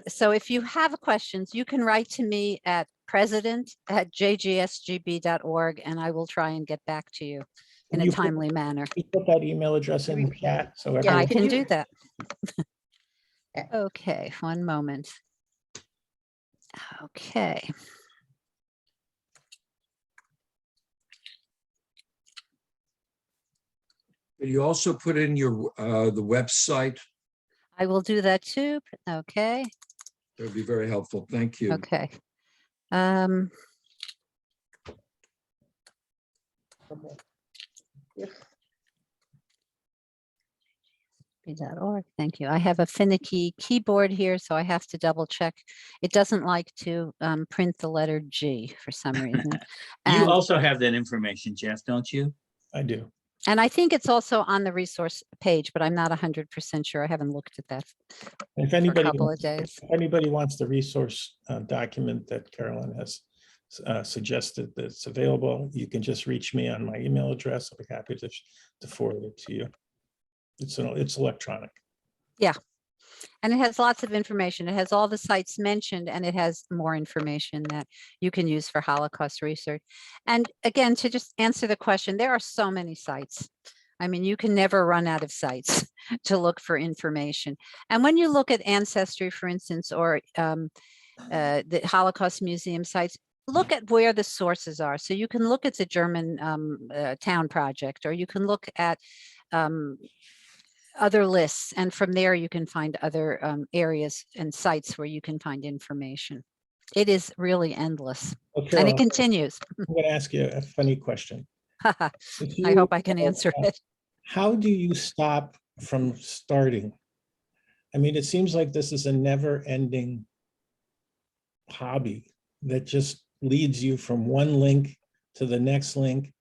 So if you have questions, you can write to me at president@jgsgb.org, and I will try and get back to you in Can a you put- timely manner. You put that email address in the chat, so Yeah, I everyone. can you- do that. Eh. Okay, one moment. Okay. Could you also put in your, the website? I will do that too. Okay, That would be very helpful. Thank you. okay. Um, .org. Thank you. I have a finicky keyboard here, so I have to double check. It doesn't like to print the letter G for some reason. You And, also have that information, Jeff, don't you? I do. and I think it's also on the resource page, but I'm not 100% sure. I haven't looked at that If for a anybody, couple of days. if anybody wants the resource document that Carolyn has suggested that's available, you can just reach me on my email address. I'll be happy to forward it to you. It's electronic. And it has lots of information. It has all the sites mentioned, and it has more information that you can use for Holocaust research. And again, to just answer the question, there are so many sites. I mean, you can never run out of sites to look for information. And when you look at Ancestry, for instance, or the Holocaust Museum sites, look at where the sources are. So you can look at the German Town Project, or you can look at other lists, and from there you can find other areas and sites where you can find information. It is really endless, Oh, and Carol, it continues. I'm going to ask you a funny question. If I you, hope I can answer it. How do you stop from starting? I mean, it seems like this is a never-ending hobby that just leads you from one link to the next link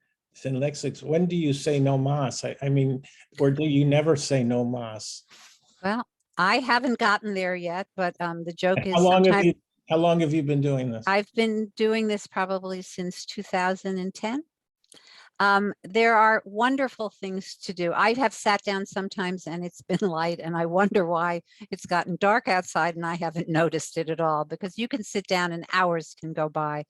to the next. When do you say no mas? I mean, or do you never say no mas? Well, I haven't gotten there yet, but the joke How is long have sometimes you, how long have you been doing this? I've been doing this probably since 2010. There are wonderful things to do. I have sat down sometimes and it's been light, and I wonder why it's gotten dark outside and I haven't noticed it at all, because you can sit down and hours can go by.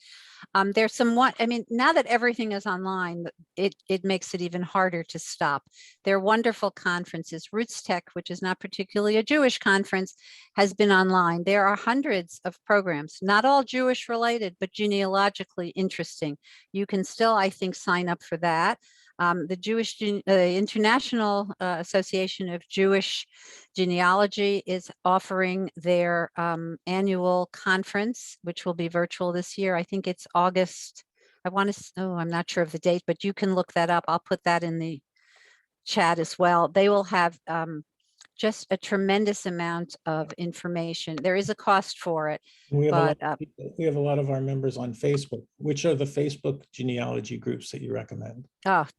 There's somewhat, I mean, now that everything is online, it makes it even harder to stop. There are wonderful conferences. Roots Tech, which is not particularly a Jewish conference, has been online. There are hundreds of programs, not all Jewish related, but genealogically interesting. You can still, I think, sign up for that. The International Association of Jewish Genealogy is offering their annual conference, which will be virtual this year. I think it's August. I'm not sure of the date, but you can look that up. I'll put that in the chat as well. They will have just a tremendous amount of information. There is a cost for it, We have, but we have a lot of our members on Facebook. Which are the Facebook genealogy groups that you recommend?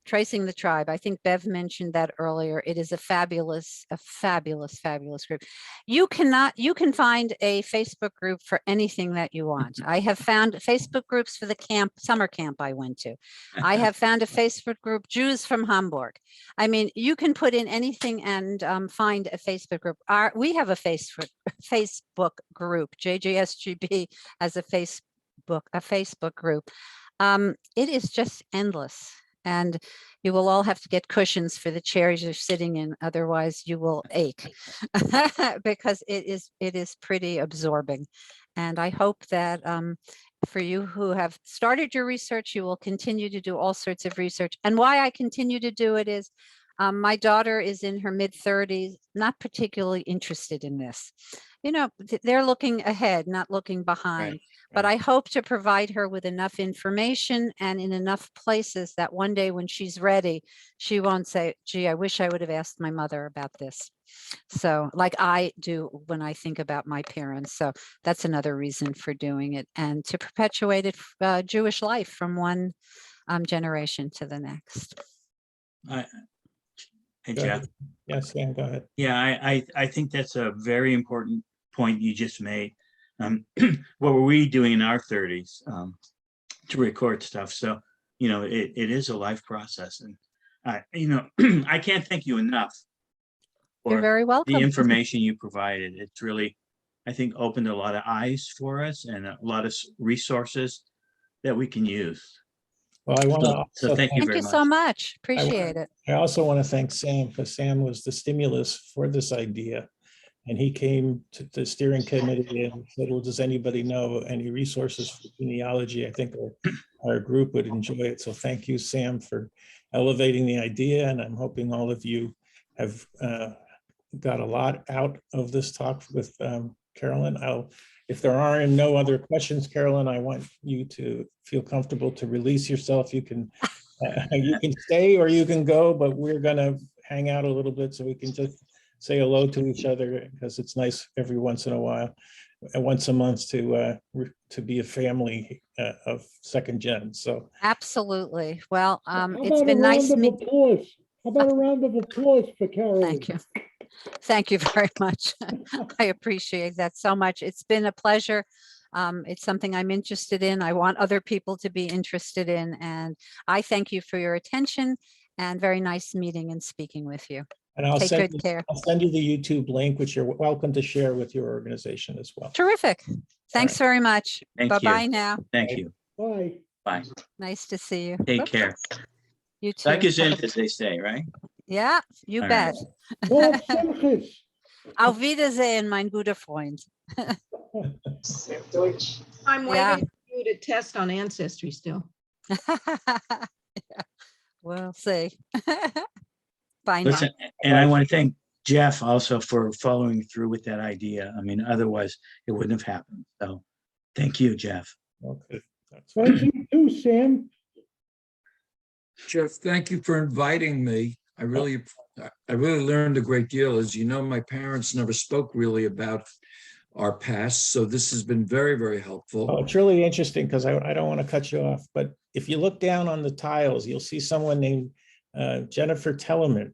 Tracing the Tribe. I think Bev mentioned that earlier. It is a fabulous, fabulous group. You can find a Facebook group for anything that you want. I have found Facebook groups for the summer camp I went to. I have found a Facebook group, Jews from Hamburg. I mean, you can put in anything and find a Facebook group. We have a Facebook group, JJSGB as a Facebook group. It is just endless. And you will all have to get cushions for the chairs you're sitting in. Otherwise, you will ache because it is pretty absorbing. And I hope that for you who have started your research, you will continue to do all sorts of research. And why I continue to do it is my daughter is in her mid-30s, not particularly interested in this. You know, they're looking ahead, not looking behind. Right, But right. I hope to provide her with enough information and in enough places that one day when she's ready, she won't say, gee, I wish I would have asked my mother about this. So like I do when I think about my parents. So that's another reason for doing it, and to perpetuate it, Jewish life from one generation to the next. Hey, Go Jeff. ahead. Yes, Sam, go ahead. Yeah, I think that's a very important point you just made. What were we doing in our 30s to record stuff? So, you know, it is a life process. And, you know, I can't thank you enough You're for very welcome. the information you provided. It's really, I think, opened a lot of eyes for us and a lot of resources that we can use. Well, I want to So thank you Thank very you much. so much. Appreciate it. I also want to thank Sam, because Sam was the stimulus for this idea. And he came to the steering committee and said, well, does anybody know any resources for genealogy? I think our group would enjoy it. So thank you, Sam, for elevating the idea. And I'm hoping all of you have got a lot out of this talk with Carolyn. If there are no other questions, Carolyn, I want you to feel comfortable to release yourself. You can stay or you can go, but we're gonna hang out a little bit so we can just say hello to each other, because it's nice every once in a while, once a month, to be a family of second gen. So Absolutely. Well, How it's about a been nice round of meeting. applause? How about a round of applause for Carolyn? Thank you. Thank you very much. I appreciate that so much. It's been a pleasure. It's something I'm interested in. I want other people to be interested in. And I thank you for your attention, and very nice meeting and speaking with you. And I'll Take send good care. I'll send you the YouTube link, which you're welcome to share with your organization as well. Terrific. Thanks very much. Thank you. Bye-bye now. Thank you. Bye. Bye. Nice to see you. Take Whoops. care. You too. Like is in, as they say, right? Yeah, you All bet. Tov Simchis. Auf Wiedersehen, mein guter Freund. I'm Yeah. waiting for you to test on Ancestry still. Yeah, we'll see. Bye now. Listen, and I want to thank Jeff also for following through with that idea. I mean, otherwise it wouldn't have happened. So Thank you, Jeff. Okay. That's Thank you too, Sam. Jeff, thank you for inviting me. I really learned a great deal. As you know, my parents never spoke really about our past, so this has been very, very helpful. Oh, it's really interesting because I don't want to cut you off, but if you look down on the tiles, you'll see someone named Jennifer Tellerman.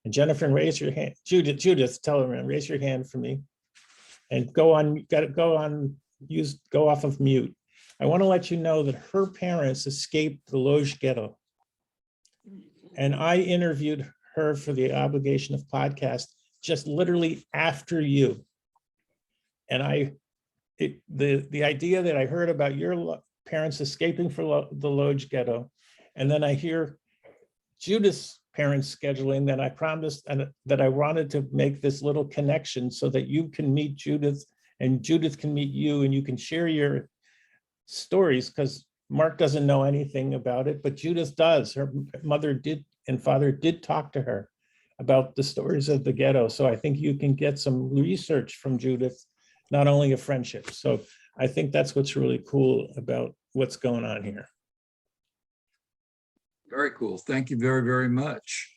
And Jennifer, raise your hand. Judith Tellerman, raise your hand for me. And go off of mute. I want to let you know that her parents escaped the Lodz ghetto. And I interviewed her for the obligation of podcast just literally after you. And the idea that I heard about your parents escaping from the Lodz ghetto, and then I hear Judith's parents scheduling, that I promised and that I wanted to make this little connection so that you can meet Judith and Judith can meet you and you can share your stories, because Mark doesn't know anything about it, but Judith does. Her mother did and father did talk to her about the stories of the ghetto. So I think you can get some research from Judith, not only a friendship. So I think that's what's really cool about what's going on here. Very cool. Thank you very, very much.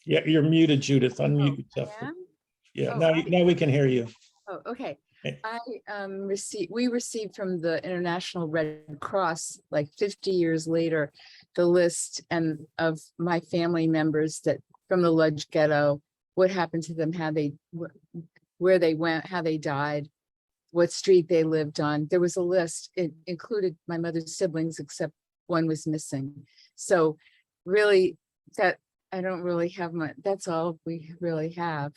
Yeah, you're muted, Judith. Unmute yourself. Yeah, now we can hear you. Oh, okay. Okay. We received from the International Red Cross, like 50 years later, the list and of my family members that from the Lodz ghetto, what happened to them, where they went, how they died, what street they lived on. There was a list. It included my mother's siblings, except one was missing. So really, that I don't really have much. That's all we really have.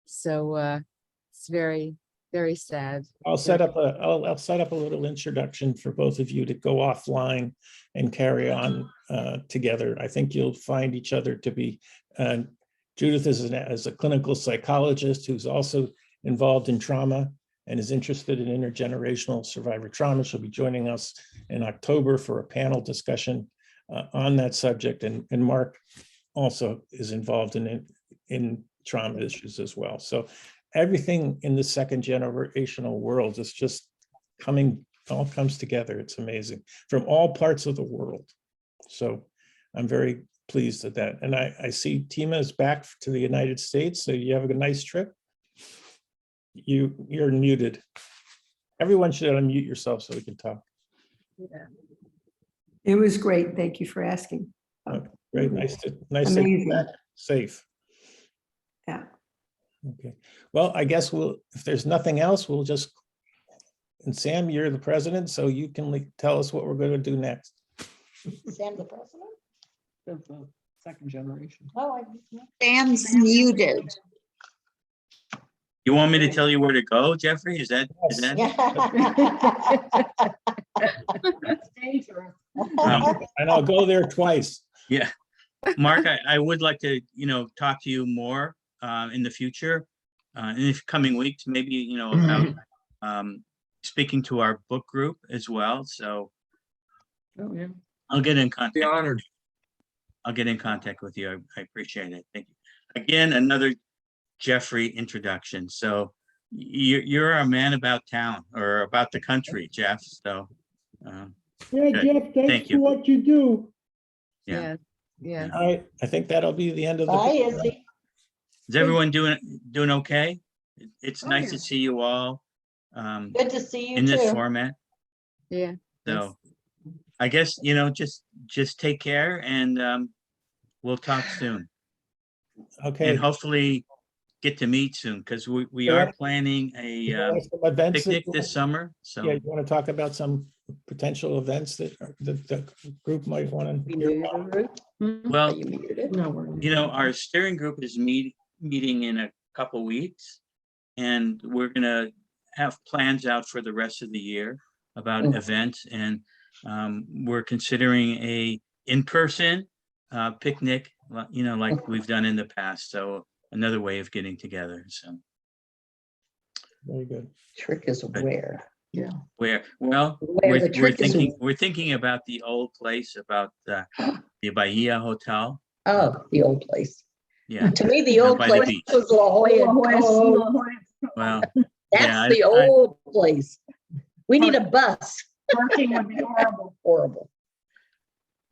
So it's very, very sad. I'll set up a little introduction for both of you to go offline and carry on together. I think you'll find each other to be. Judith is a clinical psychologist who's also involved in trauma and is interested in intergenerational survivor trauma. She'll be joining us in October for a panel discussion on that subject. And Mark also is involved in trauma issues as well. So everything in the second generational world is just all comes together. It's amazing from all parts of the world. So I'm very pleased at that. And I see Tima is back to the United States. So you have a nice trip. You're muted. Everyone should unmute yourself so we can talk. Yeah. It was great. Thank you for asking. Oh, great. Nice to be back safe. Yeah. Okay. Well, I guess if there's nothing else, we'll just, and Sam, you're the president, so you can tell us what we're going to do next. Sam, the president? Of the second generation. Oh, Sam's muted. You want me to tell you where to go, Jeffrey? Is that? That's dangerous. And I'll go there twice. Yeah. Mark, I would like to, talk to you more in the future, in the coming weeks, maybe, about speaking to our book group as well. So Oh, yeah. I'll get in contact. Be honored. I'll get in contact with you. I appreciate it. Thank you. Again, another Jeffrey introduction. So you're a man about town or about the country, Jeff. So Yeah, good. Jeff, Thank thanks you. for what you do. Yeah. Yeah. All right. I think that'll be the end of the. Bye, Izzy. Is everyone doing okay? It's Oh, nice yeah. to see you all Good to see you in this too. format. Yeah. So I guess, just take care and we'll talk soon. Okay. And hopefully get to meet soon because we Yeah. are planning You a know, some events that picnic you this want- summer. So Yeah, you want to talk about some potential events that the group might want to hear about? well, No, we're. our steering group is meeting in a couple weeks, and we're gonna have plans out for the rest of the year about events, and we're considering a in-person picnic, like we've done in the past. So another way of getting together. So Very good. Trick is where. where? Well, Where the trick is. we're thinking about the old place, about the Bahia Hotel. Oh, the old place. Yeah. To me, the Down old by the place beach. was La Jolla. Well, That's yeah, the old place. We need a bus. Parking would be horrible. Horrible.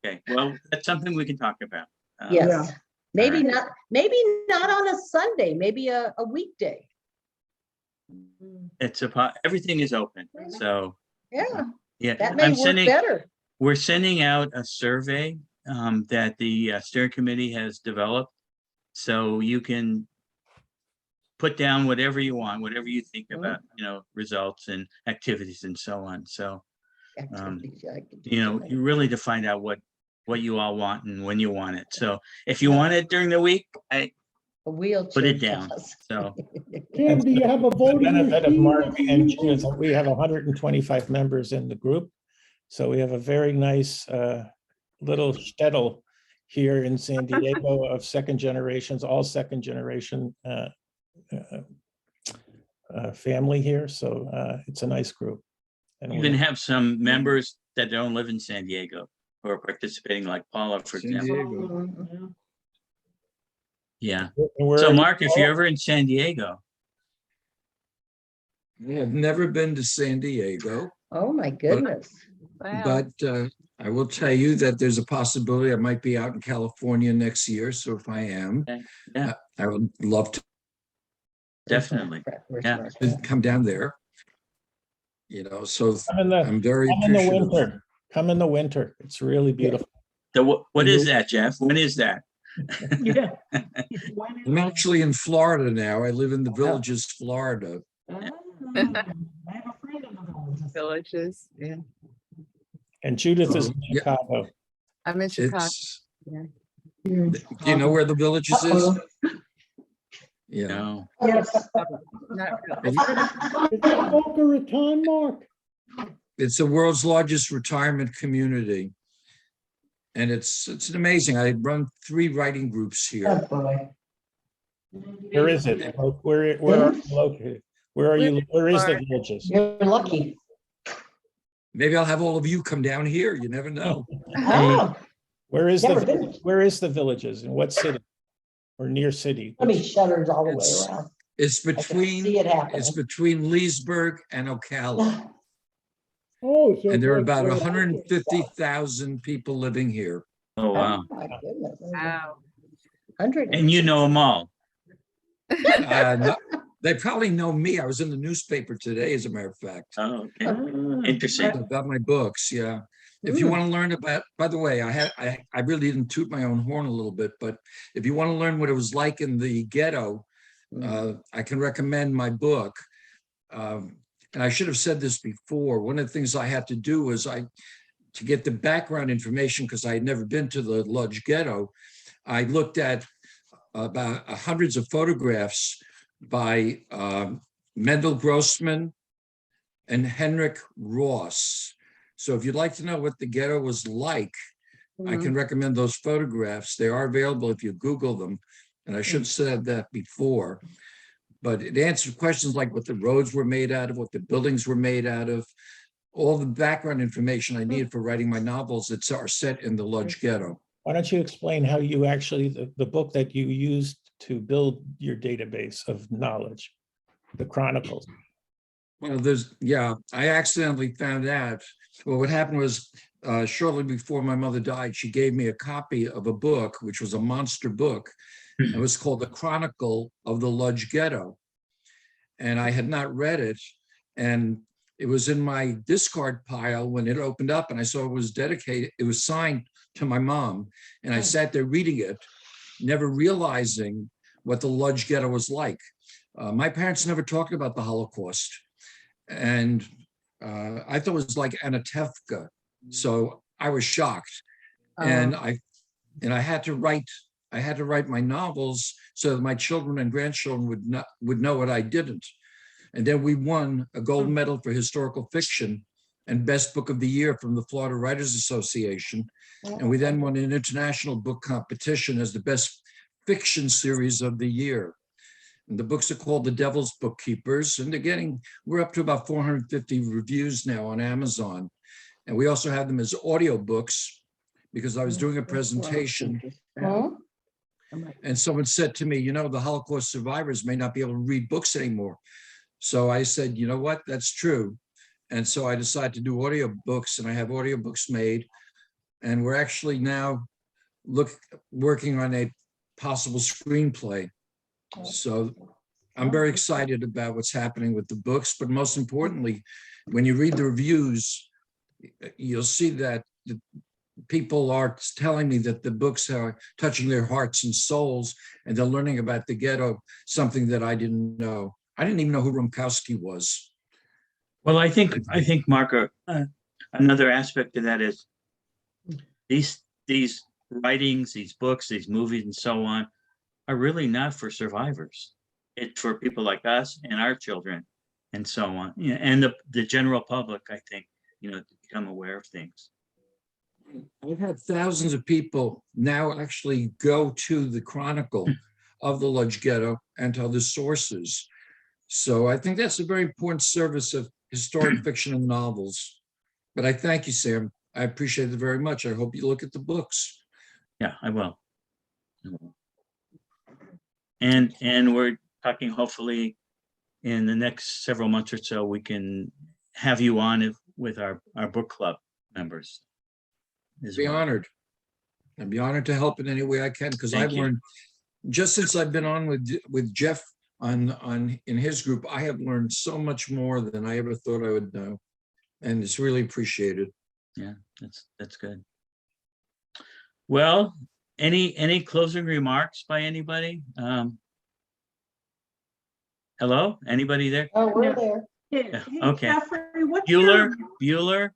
Okay, well, that's something we can talk about. Yes. Maybe All right. not, maybe not on a Sunday, maybe a weekday. It's everything is open, so, Yeah, yeah. that may work better. We're sending out a survey that the steering committee has developed. So you can put down whatever you want, whatever you think about, results and activities and so on. So, you really to find out what you all want and when you want it. So if you want it during the week, I put it down. So Tim, do you have a The voting benefit of machine Mark at the and meeting? June is that we have 125 members in the group. So we have a very nice little shtetl here in San Diego of second generations, all second generation family here. So it's a nice group. And you can have some members that don't live in San Diego who are participating, like Paula, for San example. Diego. Yeah. where So are you, Mark, if Paula? you're ever in San Diego, I have never been to San Diego, Oh, my goodness. Wow. but I will tell you that there's a possibility I might be out in California next year. So if I am, yeah, I would love to definitely. Yeah. come down there. So Come in the, I'm very come in the appreciative. winter. Come in the winter. It's really beautiful. So what is that, Jeff? When is that? Yeah. I'm actually in Florida now. I live in the Villages, Florida. I have a friend in the villages. Villages, yeah. And Judith is in Yeah. Chicago. I'm in Chicago. It's, Yeah. do you know where the Villages is? Uh-oh. Yeah. No. Yes. Not really. Have you- Is that Boca Raton, Mark? It's the world's largest retirement community. And it's amazing. I run 3 writing groups Oh, here. boy. Where is it? Where are you located? Where are you? Where is the Villages? You're lucky. Maybe I'll have all of you come down here. You never know. Oh, Where is Never been. where is the Villages? In what city? Or near city? let me shutters all the way It's- around. It's I can between see it happening. it's between Leesburg and Ocala. Oh, so. And there are like about where- 150,000 people living here. Oh, wow. Oh, my goodness. Wow. 100. And you know them all. No, they probably know me. I was in the newspaper today, as a matter of fact, Oh, okay. Ah. Interesting. about my books. Yeah. If you want to learn about, by the way, I really didn't toot my own horn a little bit, but if you want to learn what it was like in the ghetto, I can recommend my book. And I should have said this before. One of the things I had to do was to get the background information, because I had never been to the Lodz Ghetto, I looked at about hundreds of photographs by Mendel Grossman and Henrik Ross. So if you'd like to know what the ghetto was like, I can recommend those photographs. They are available if you Google them. And I should have said that before. But it answered questions like what the roads were made out of, what the buildings were made out of, all the background information I needed for writing my novels that are set in the Lodz Ghetto. Why don't you explain how you actually, the book that you used to build your database of knowledge, the Chronicles? Well, I accidentally found out. Well, what happened was shortly before my mother died, she gave me a copy of a book, which was a monster book. It was called The Chronicle of the Lodz Ghetto. And I had not read it. And it was in my discard pile when it opened up, and I saw it was dedicated. It was signed to my mom. And I sat there reading it, never realizing what the Lodz Ghetto was like. My parents never talked about the Holocaust. And I thought it was like Anatevka. So I was shocked. And I had to write my novels so that my children and grandchildren would know what I didn't. And then we won a gold medal for historical fiction and best book of the year from the Florida Writers Association. And we then won an international book competition as the best fiction series of the year. And the books are called The Devil's Bookkeepers. And we're up to about 450 reviews now on Amazon. And we also have them as audiobooks, because I was doing a presentation and someone said to me, the Holocaust survivors may not be able to read books anymore. So I said, you know what, that's true. And so I decided to do audiobooks, and I have audiobooks made. And we're actually now working on a possible screenplay. So I'm very excited about what's happening with the books, but most importantly, when you read the reviews, you'll see that the people are telling me that the books are touching their hearts and souls, and they're learning about the ghetto, something that I didn't know. I didn't even know who Rumkowski was. Well, I think, Mark, another aspect of that is these writings, these books, these movies, and so on, are really not for survivors. It's for people like us and our children, and so on. Yeah, and the general public, I think, to become aware of things. I've had thousands of people now actually go to the chronicle of the Lodz Ghetto and to other sources. So I think that's a very important service of historic fiction and novels. But I thank you, Sam. I appreciate it very much. I hope you look at the books. Yeah, I will. And we're talking, hopefully in the next several months or so, we can have you on with our book club members. I'd be honored. I'd be honored to help in any way I can, because I've learned, just since I've been on with Jeff in his group, I have learned so much more than I ever thought I would know. And it's really appreciated. Yeah, that's good. Well, any closing remarks by anybody? Hello, anybody there? Oh, we're there. Yeah, Hey, okay. Jeffrey, Bueller?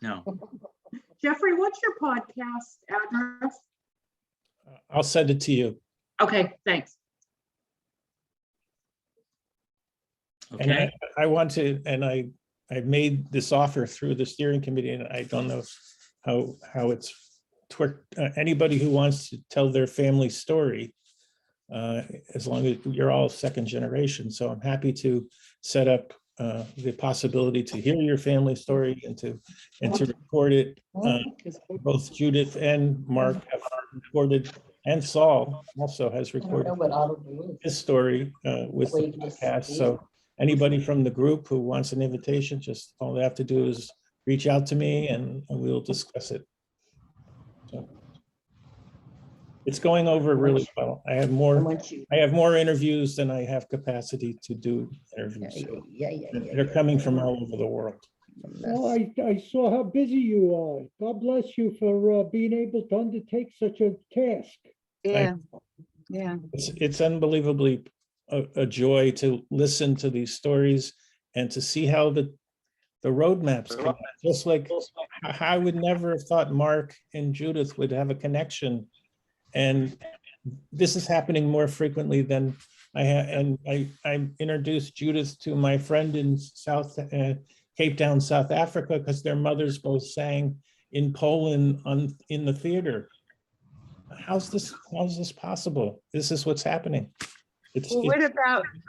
No. Jeffrey, what's your podcast address? I'll send it to you. Okay, thanks. And Okay. I want to, and I made this offer through the steering committee, and I don't know how it's twerked. Anybody who wants to tell their family story, as long as you're all second generation. So I'm happy to set up the possibility to hear your family story and to record it. Both Judith and Mark have recorded, and Saul also has recorded his story with the podcast. So anybody from the group who wants an invitation, just all they have to do is reach out to me and we'll discuss it. So it's going over really well. I have more interviews than I have capacity to do interviews. So they're coming from all over the world. Well, I saw how busy you are. God bless you for being able to undertake such a task. Yeah, yeah. It's unbelievably a joy to listen to these stories and to see how the roadmaps connect. Just like I would never have thought Mark and Judith would have a connection. And this is happening more frequently than I have. And I introduced Judith to my friend in Cape Town, South Africa, because their mothers both sang in Poland in the theater. How's this possible? This is what's happening. Well,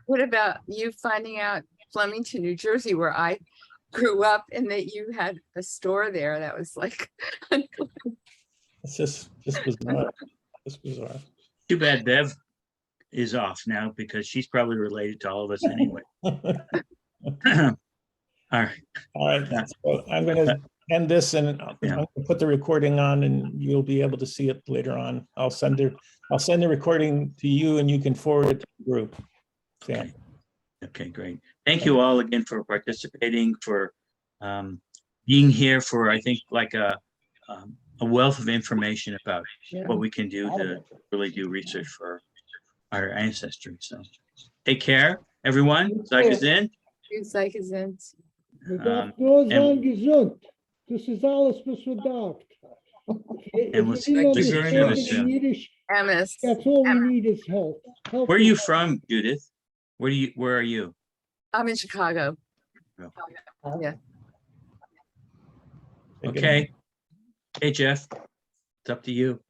what about you finding out Flemington, New Jersey, where I grew up, and that you had a store there? That was like it's just bizarre. It's bizarre. Too bad Bev is off now, because she's probably related to all of us anyway. All right. So I'm going to end this, and I'm going to put the recording on, and you'll be able to see it later on. I'll send the recording to you, and you can forward it to the group. Sam. Okay, great. Thank you all again for participating, for being here, for I think like a wealth of information about what we can do to really do research for our ancestry. So take care, everyone. Zeig is in. Zeig is in. Das ist alles, was wir dacht. And we'll see you very soon. Amos. That's all we need is help. Where are you from, Judith? Where are you? I'm in Chicago. Oh. Yeah. Okay. Hey, Jeff, it's up to you.